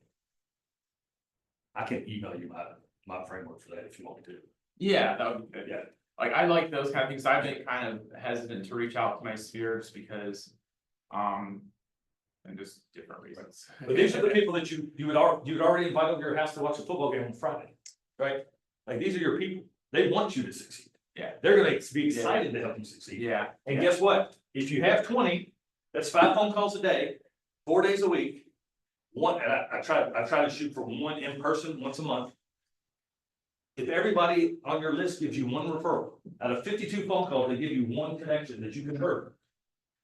I can email you my framework for that if you want me to. Yeah, that would be good. Yeah. Like, I like those kind of things. I've been kind of hesitant to reach out to my sphere just because, and just different reasons. But these are the people that you would already invite over to your house to watch a football game on Friday, right? Like, these are your people. They want you to succeed. Yeah. They're gonna be excited to help you succeed. Yeah, And guess what? If you have 20, that's 5 phone calls a day, 4 days a week. One, and I try to shoot for one in person once a month. If everybody on your list gives you one referral, out of 52 phone calls, they give you one connection that you convert.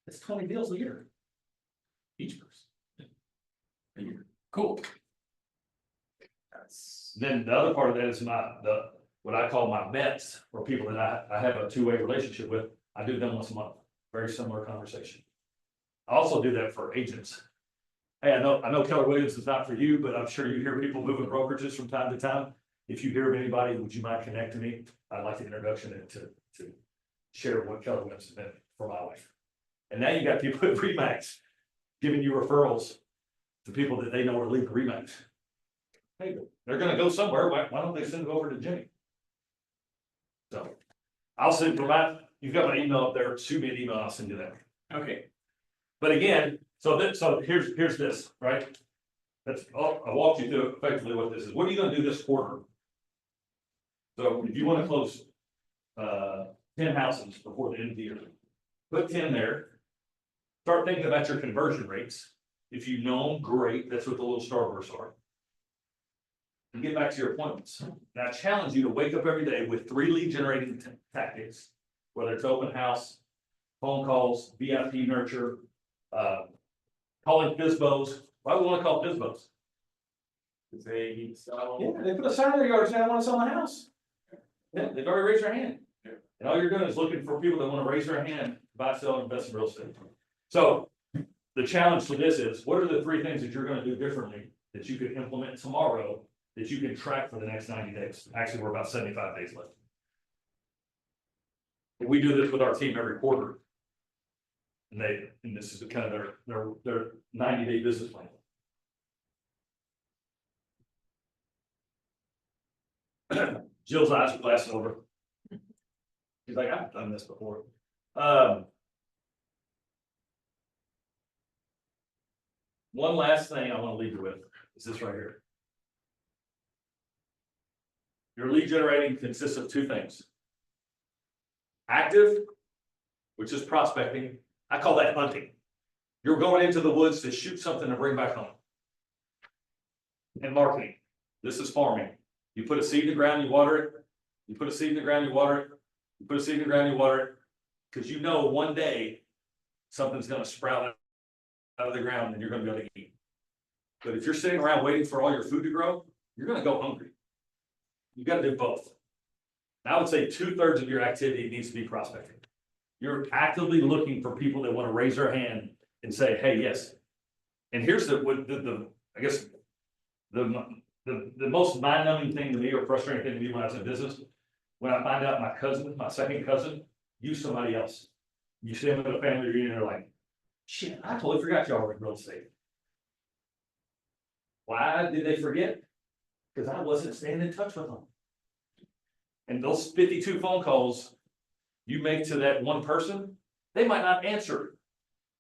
That's 20 deals a year. Each person. A year. cool. That's, Then the other part of that is what I call my vets, or people that I have a two-way relationship with. I do them once a month, very similar conversation. I also do that for agents. Hey, I know Keller Williams is not for you, but I'm sure you hear people moving brokerages from time to time. If you hear of anybody, would you mind connecting me? I'd like the introduction and to share what Keller Williams has been for my life. And now you got people at Remax giving you referrals to people that they know are leaving Remax. Hey, they're gonna go somewhere, why don't they send it over to Jimmy? So, I'll send, you've got my email up there, shoot me an email, I'll send you that. okay, But again, so here's this, right? I walked you through effectively what this is. What are you gonna do this quarter? So if you wanna close 10 houses before the end of the year, put 10 there. Start thinking about your conversion rates. If you know them, great, that's what the little starbursts are. And get back to your appointments. Now I challenge you to wake up every day with 3 lead generating tactics, whether it's open house, phone calls, VIP nurture, calling FISBOs. Why do we want to call FISBOs? because they sell. Yeah, they put a sign in their yard saying, I want to sell my house. Yeah, they've already raised their hand. And all you're doing is looking for people that want to raise their hand, buy, sell, and invest in real estate. So the challenge for this is, what are the 3 things that you're going to do differently that you could implement tomorrow that you can track for the next 90 days? Actually, we're about 75 days left. And we do this with our team every quarter. And this is kind of their 90-day business plan. Jill's eyes are glassing over. She's like, I've done this before. One last thing I want to leave you with is this right here. Your lead generating consists of 2 things. Active, which is prospecting. I call that hunting. You're going into the woods to shoot something to bring back home. And marketing. This is farming. You put a seed in the ground, you water it. You put a seed in the ground, you water it. You put a seed in the ground, you water it. Because you know one day something's going to sprout out of the ground and you're going to be able to eat. But if you're sitting around waiting for all your food to grow, you're going to go hungry. You got to do both. And I would say 2/3 of your activity needs to be prospecting. You're actively looking for people that want to raise their hand and say, hey, yes. And here's the most mind-numbing thing to me, or frustrating thing to me when I was in business, when I find out my second cousin, used somebody else. You see them at a family reunion, they're like, shit, I totally forgot y'all were in real estate. Why did they forget? Because I wasn't staying in touch with them. And those 52 phone calls you make to that one person, they might not answer,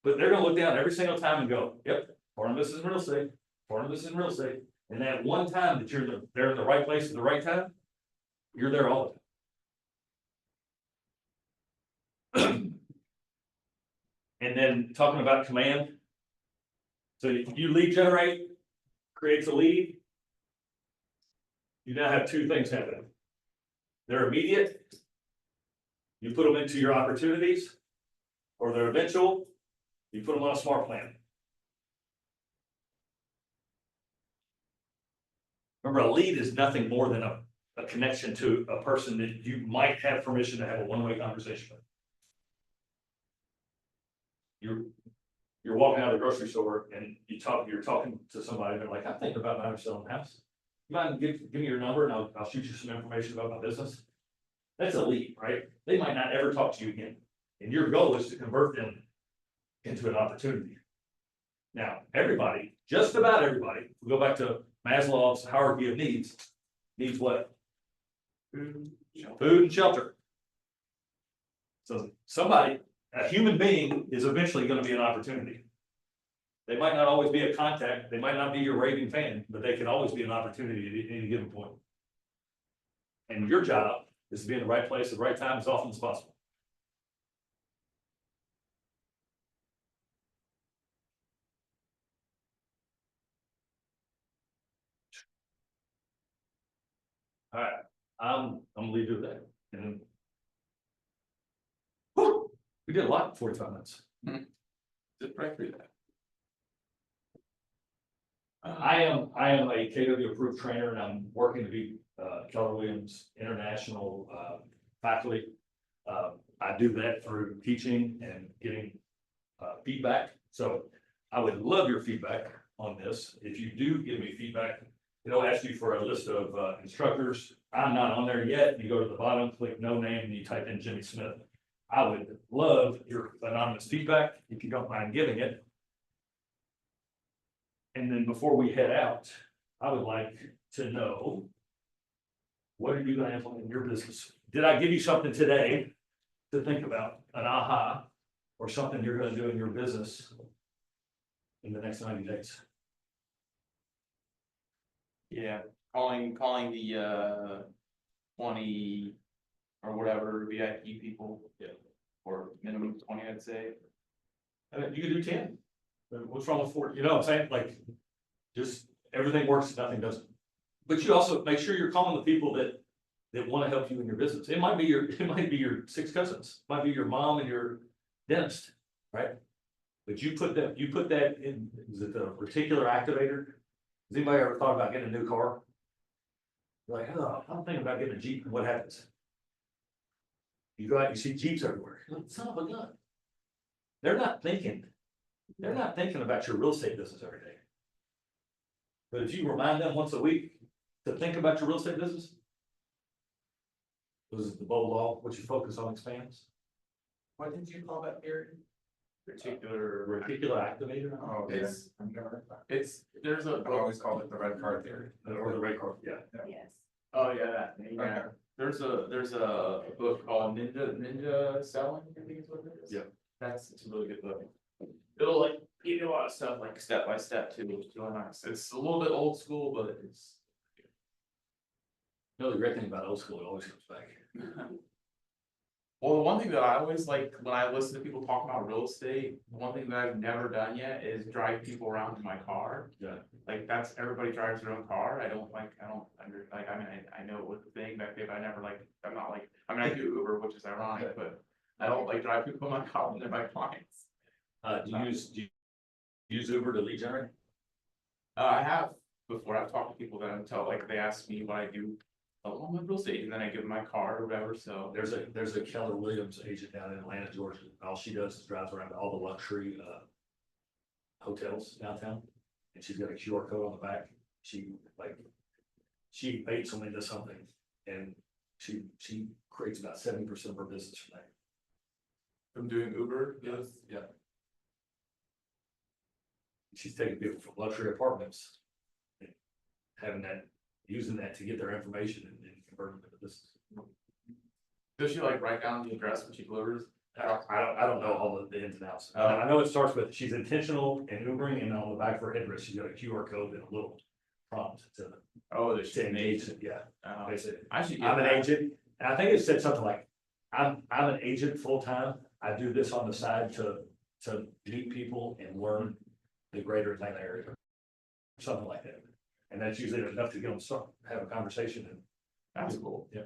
but they're gonna look down every single time and go, yep, part of this is real estate, part of this is real estate. And that one time that they're in the right place at the right time, you're there all the time. And then talking about command. So you lead generate, creates a lead. You now have 2 things happening. They're immediate. You put them into your opportunities, or they're eventual. You put them on a smart plan. Remember, a lead is nothing more than a connection to a person that you might have permission to have a one-way conversation with. You're walking out of the grocery store and you're talking to somebody, and they're like, I'm thinking about buying or selling a house. You mind give me your number and I'll shoot you some information about my business. That's a lead, right? They might not ever talk to you again. And your goal is to convert them into an opportunity. Now, everybody, just about everybody, we go back to Maslow's hierarchy of needs what? Food and shelter. So somebody, a human being is eventually gonna be an opportunity. They might not always be a contact, they might not be your raving fan, but they can always be an opportunity at any given point. And your job is to be in the right place at the right time as often as possible. All right, I'm gonna leave you with that. And whew, we did a lot in 45 minutes. Just right through that. I am a KW approved trainer and I'm working to be Keller Williams International faculty. I do that through teaching and getting feedback. So I would love your feedback on this. If you do give me feedback, it'll ask you for a list of instructors. I'm not on there yet. You go to the bottom, click no name, and you type in Jimmy Smith. I would love your anonymous feedback if you don't mind giving it. And then before we head out, I would like to know, what are you gonna implement in your business? Did I give you something today to think about, an aha, or something you're gonna do in your business in the next 90 days? Yeah, calling the 20 or whatever VIP people. Yeah. Or minimum 20, I'd say. You can do 10. What's wrong with 4? You know what I'm saying? Like, just everything works, nothing doesn't. But you also make sure you're calling the people that want to help you in your business. It might be your 6 cousins, it might be your mom and your dentist, right? But you put that in, is it the reticular activator? Has anybody ever thought about getting a new car? You're like, oh, I'm thinking about getting a Jeep, and what happens? You go out, you see Jeeps everywhere. You're like, son of a gun. They're not thinking about your real estate business every day. But if you remind them once a week to think about your real estate business, this is the Bow Law, what you focus on expands. What did you call that theory? Particular, Reticular activator, Oh, It's- I've never heard that. there's a. I've always called it the red card theory. or the red card, yeah. Yes. Oh, yeah, that, yeah. Okay. There's a book called Ninja Selling, I think is what it is. Yeah. It's a really good book. It'll like, give you a lot of stuff like step by step too, which is really nice. It's a little bit old school, but it's. No, the great thing about old school, it always comes back. Well, the one thing that I always like, when I listen to people talk about real estate, one thing that I've never done yet is drive people around in my car. Yeah. Like, that's, everybody drives their own car, I know it was a thing back then, but I do Uber, which is ironic, but I don't like drive people in my car when they're my clients. Do you use Uber to lead generate? I have before, I've talked to people that until like they ask me what I do. Oh, I'm a real estate, and then I give them my car or whatever, so. There's a Keller Williams agent down in Atlanta, Georgia. All she does is drives around to all the luxury hotels downtown. And she's got a QR code on the back. She baits them into something, and she creates about 70% of her business from that. From doing Uber, yes. Yeah. She's taking people from luxury apartments, and using that to get their information and convert them into business. Does she like write down the address when she delivers? I don't know all the ins and outs. Oh. I know it starts with, she's intentional in Ubering, and on the back of her headrest, she's got a QR code and a little prompt Oh, there's to engage it, yeah. Oh, Basically, I should get I'm an that. agent, and I think it said something like, I'm an agent full-time, I do this on the side to meet people and learn the greater Atlanta area. Something like that, and that's usually enough to get them to start, have a conversation, and That's cool. yeah.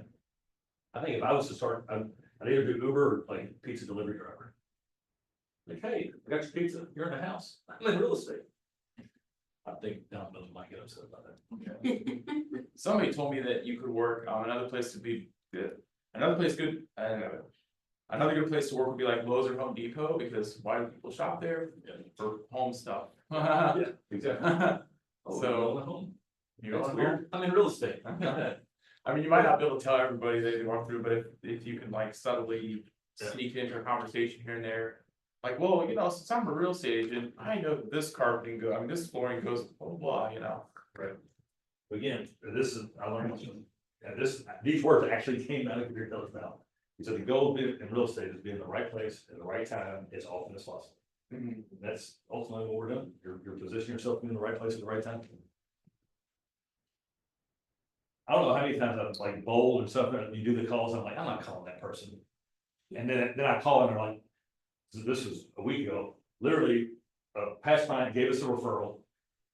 I think if I was to start, I'd either do Uber or like pizza delivery driver. Like, hey, I got your pizza, you're in the house, I'm in real estate. I think Domino's might get upset about that. Somebody told me that you could work, another place to be good, another good place to work would be like Lowe's or Home Depot, because why do people shop there? For home stuff. Yeah, exactly. So, you know, it's weird. I'm in real estate. I mean, you might not be able to tell everybody that you walk through, but if you can like subtly Yeah. sneak into a conversation here and there, like, well, you know, since I'm a real estate agent, I know that this carpeting go, I mean, this flooring goes, blah, blah, blah, you know. Again, this is, I learned something, and these words actually came out of your Keller's mouth. He said the goal in real estate is being in the right place at the right time as often as possible. That's ultimately what we're doing. You're positioning yourself in the right place at the right time. I don't know how many times I've like bold and stuff, and you do the calls, I'm like, I'm not calling that person. And then I call and they're like, so this was a week ago, literally, a past client gave us a referral.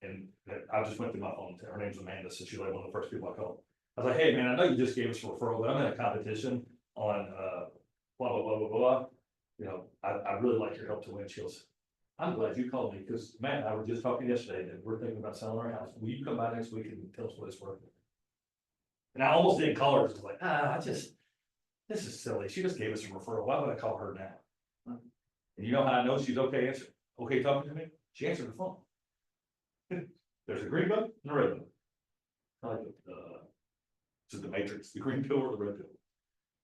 And I just went through my phone, her name's Amanda, so she's like one of the first people I called. I was like, hey, man, I know you just gave us a referral, but I'm in a competition on, blah, blah, blah, blah, blah. You know, I really like your help to win. She goes, I'm glad you called me, because Matt and I were just talking yesterday that we're thinking about selling our house. Will you come by next week and tell us what it's worth? And I almost didn't call her, because I was like, this is silly. She just gave us a referral. Why would I call her now? And you know how I know she's okay talking to me? She answered the phone. There's a green button and a red button. I like it's the matrix, the green pill or the red pill.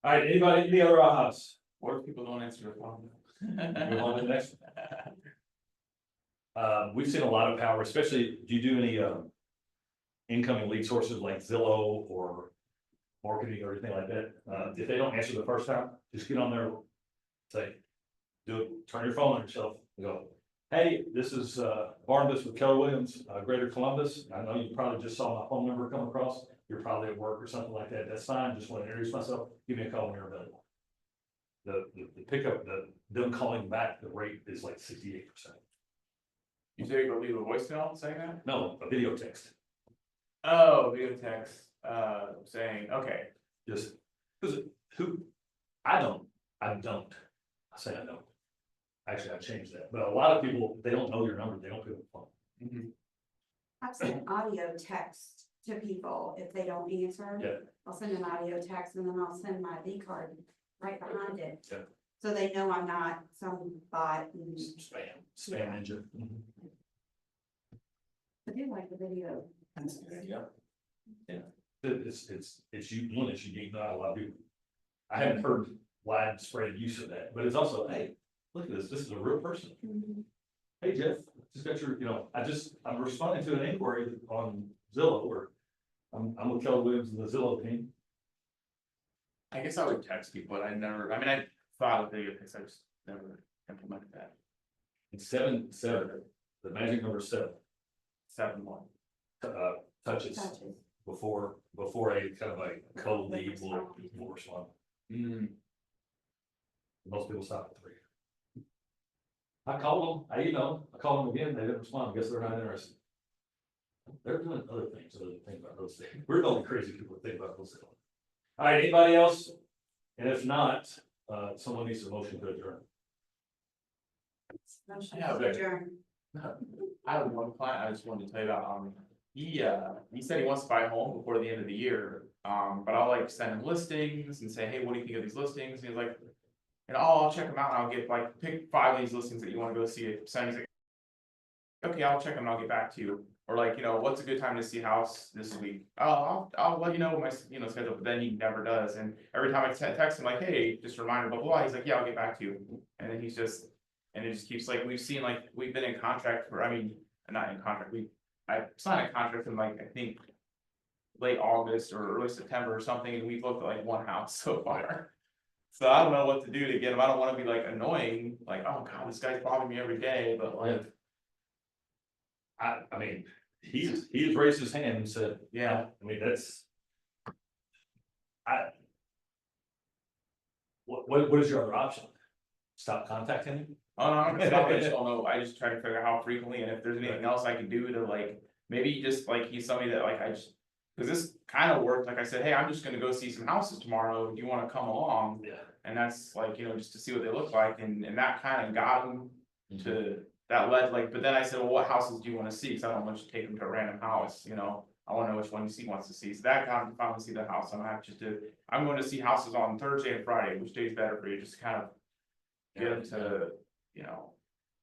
All right, anybody, any other ahas? What if people don't answer their phone? Move on to the next one. We've seen a lot of power, especially, do you do any incoming lead sources like Zillow or marketing or anything like that? If they don't answer the first time, just get on there, say, turn your phone on yourself and go, hey, this is Barnabas with Keller Williams, Greater Columbus. I know you probably just saw my phone number come across. You're probably at work or something like that. That's fine. Just want to introduce myself. Give me a call when you're available. The pickup, them calling back, the rate is like 68%. You say you go leave a voicemail saying that? No, a video text. Oh, video text, saying, okay. Just, because I say I don't. Actually, I changed that, but a lot of people, they don't know your number, they don't pick up the phone. I've sent audio text to people if they don't answer. Yeah. I'll send an audio text and then I'll send my V card right behind it. Yeah. So they know I'm not some bot. And Spam engine. I do like the video. Yeah. Yeah, it's unique, not a lot of people. I haven't heard widespread use of that, but it's also, hey, look at this is a real person. Hey, Jeff, just got your, I'm responding to an inquiry on Zillow, or I'm with Keller Williams and the Zillow team. I guess I would text people, but I thought of video text, I just never implemented that. It's 7, the magic number is 7. 7-1. Touches before a kind of a cold lead will respond. Most people stop at 3. I called them, I called them again, they didn't respond. I guess they're not interested. They're doing other things about real estate. We're the only crazy people that think about real estate. All right, anybody else? And if not, someone needs a motion to adjourn. Motion Yeah, to but- adjourn. I have one client I just wanted to tell you about, he said he wants to buy a home before the end of the year, but I'll like send him listings and say, hey, what do you think of these listings? And he's like, I'll check them out, and I'll get like, pick 5 of these listings that you wanna go see. Send, he's like, okay, I'll check them and I'll get back to you. Or like, what's a good time to see a house this week? I'll let you know my, schedule, but then he never does. And every time I text him like, hey, just a reminder, blah, blah, he's like, yeah, I'll get back to you. And then and it just keeps like, we've been in contract for, not in contract, I signed a contract in like, I think late August or early September or something, and we've looked at like one house so far. So I don't know what to do to get him. I don't want to be like annoying, like, oh God, this guy's bothering me every day, but like. I mean, he's raised his hand and said, Yeah. I mean, what is your other option? Stop contacting him? Oh, no, I'm gonna stop, I just don't know, I just try to figure out how frequently, and if there's anything else I can do to like, maybe just like, he's somebody that like, cause this kind of worked, like I said, hey, I'm just gonna go see some houses tomorrow, do you wanna come along? Yeah. And that's like, just to see what they look like, and that kind of got him to, that led like, but then I said, well, what houses do you wanna see? Cause I don't want you to take him to a random house, I wanna know which one he wants to see, so that got him to finally see the house, I'm going to see houses on Thursday and Friday, which day is better for you, just kind of get him to,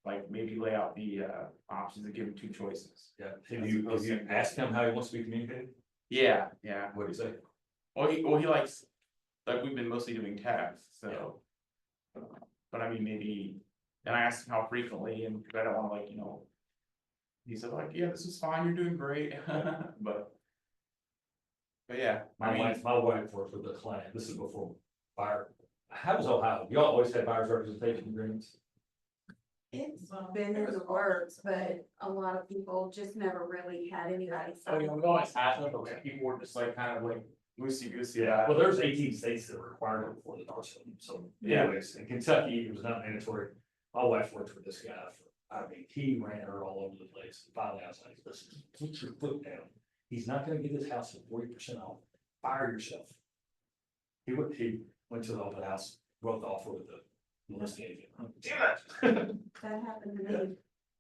like maybe lay out the options and give him 2 choices. Yeah. Have you asked him how he wants to be communicated? Yeah. What do you say? Well, he likes, like, we've been mostly doing text, so. But I mean, maybe And I asked him how frequently, and I don't wanna like, you know. He said like, yeah, this is fine, you're doing great, but. But yeah, I My mean, wife worked with the client, this is before fire. How does Ohio, y'all always had buyer's representation agreements? It's been in the works, but a lot of people just never really had anybody. oh, you know, we always had them, but like, people were just like, kind of like loosey goosey Yeah, about well, it. there's 18 states that require it for the person, so Yeah. anyways, in Kentucky, it was not mandatory. My wife worked with this guy for, I mean, he ran her all over the place. Finally, I was like, listen, put your foot down. He's not gonna get his house at 40% off. Fire yourself. He went to the open house, wrote the offer with the listing agent. Damn it. That happened to me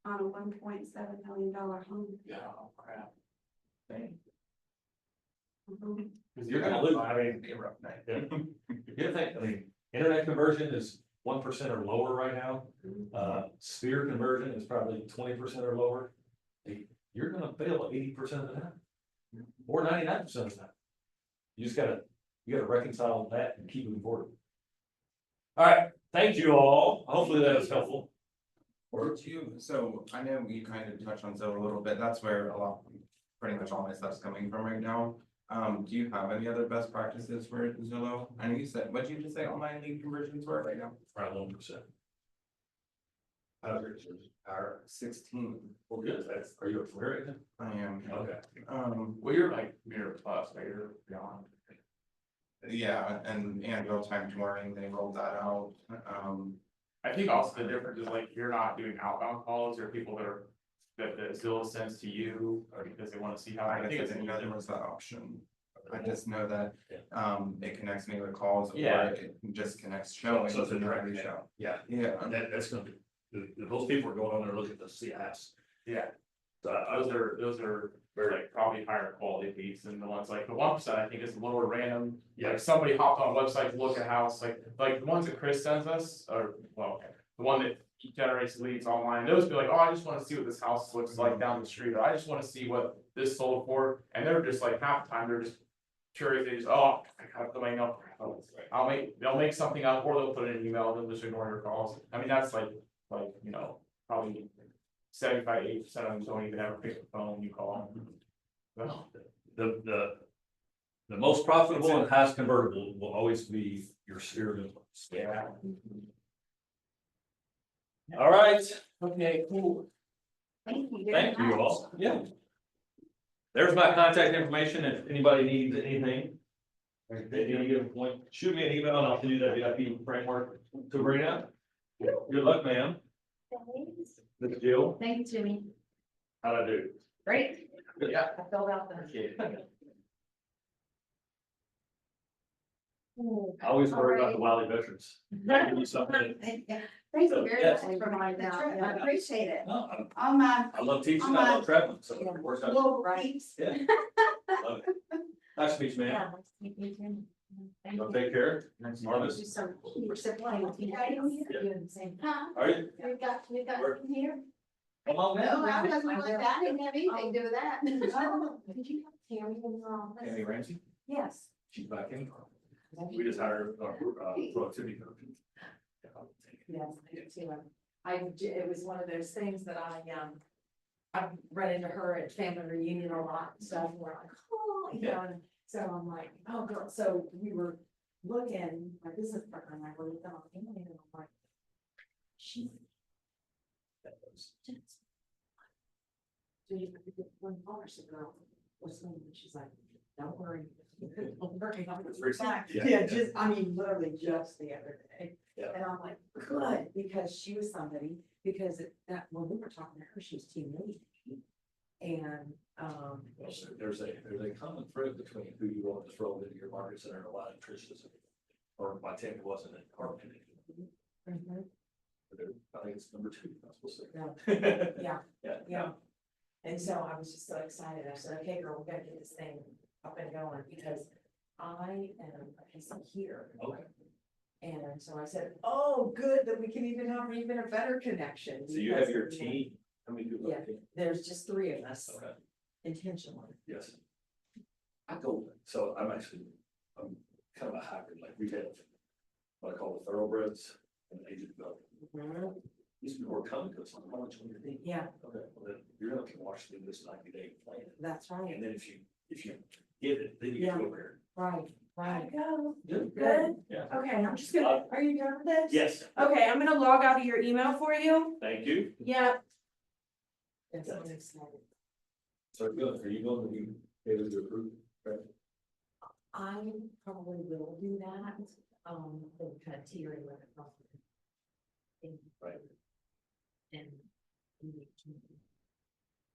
on a $1.7 million home. Yeah, oh, crap. Dang. Mhm. 'Cause You're gonna lose, I mean, It'd be a rough night. yeah. You think, I mean, internet conversion is 1% or lower right now. Sphere conversion is probably 20% or lower. You're gonna fail 80% of the time. Or 99% of the time. You gotta reconcile that and keep moving forward. All right, thank you all. Hopefully that was helpful. Or do you, so I know you kind of touched on Zillow a little bit, that's where a lot, pretty much all my stuff's coming from right now. Do you have any other best practices for Zillow? I know you said, what'd you just say online lead conversions were right now? Around 1%. Our 16. well, good. Are you familiar? I am. Okay. Well, you're like mirror plus, right? You're beyond. Yeah, and real-time touring, they rolled that out. I think also the difference is like, you're not doing outbound calls, or people that are, that Zillow sends to you, or because they wanna see how, I I think it's didn't know there another. was that option. I just know that, Yeah. it connects me with calls or Yeah. it just connects showing. So it's a direct reach connect. out. Yeah, Yeah, that's gonna be, those people are going on there looking to see a house. Yeah, So those are like probably higher quality leads than the ones like the 1%, I think is lower random. Yeah. Like somebody hopped on a website to look at a house, like the ones that Chris sends us, or well, the one that generates leads online, those be like, oh, I just wanna see what this house looks like down the street, or I just wanna see what this sold for, and they're just like, half the time, they're just curious, they just, oh, I gotta put my email. They'll make something up, or they'll put it in an email, they'll just ignore your calls. I mean, that's like, you know, probably 75, 80% of them don't even ever pick the phone when you call them. Well, the most profitable and highest convertible will always be your sphere of influence. yeah. All right, Okay, cool. Thank you. very thank you much. all. Yeah. There's my contact information if anybody needs anything. At any given point, shoot me an email and I'll send you that VIP framework to bring up. Good luck, ma'am. This is Jill. Thank you, Jimmy. How'd I do? Great. Yeah. I filled out the. I always worry about the Wiley veterans. Give you something. Thank you very Yes. much for finding out. Yeah. I appreciate it. No, On my I love teaching, I love traveling, so it works out. little peeps. Yeah. Love it. Nice to meet you, ma'am. Yeah, nice to meet you too. Thank So you. take care. Thank Marvis. you so much. We're so glad to be doing the same. Huh? Are you? We got in here? Come on, No, man. I wasn't like that, I didn't have anything to do with that. Did you have Tammy in the office? Tammy Ramsey, Yes. she's back in. We just hired our productivity coach. Yes, I do too. It was one of those things that I've run into her at family reunion a lot and stuff, and we're like, oh, you know, and so I'm like, oh, girl, so we were looking, my business partner and I were looking on family, and I'm like, she's just. So you could get $1 a girl, or something, and she's like, don't worry. Don't worry, I'm It's recent. back. Yeah. Yeah, just, I mean, literally just the other day. Yeah. And I'm like, good, because she was somebody, because that, when we were talking to her, she was team lead. And, Well, so there's a common thread between who you want to throw into your market center and a lot of Trish's. Or my take wasn't in our opinion. mhm, I think it's number 2. That's what's yeah, Yeah. yeah. And so I was just so excited. I said, okay, girl, we gotta get this thing up and going, because I am a PC here. Okay. And so I said, oh, good, that we can even have even a better connection. So you have your because, team, how many people? Yeah. There's just 3 of us Okay, intentionally. yes. I go, so I'm kind of a hybrid, like we have what I call the thoroughbreds and agent development. These people are coming to us on lunch when you're thinking. Yeah, Okay, well, then you're gonna have to watch through this 90-day plan. that's right, And then if you get it, then you Yeah. go over right, right. Go. here. Good. Yeah. Okay, I'm just gonna, are you done with this? Yes, Okay, I'm gonna log out of your email for you. thank you. Yeah. That's what I'm excited. So good, are you going to be able to approve? I probably will do that, kind of teetering with it. Right. And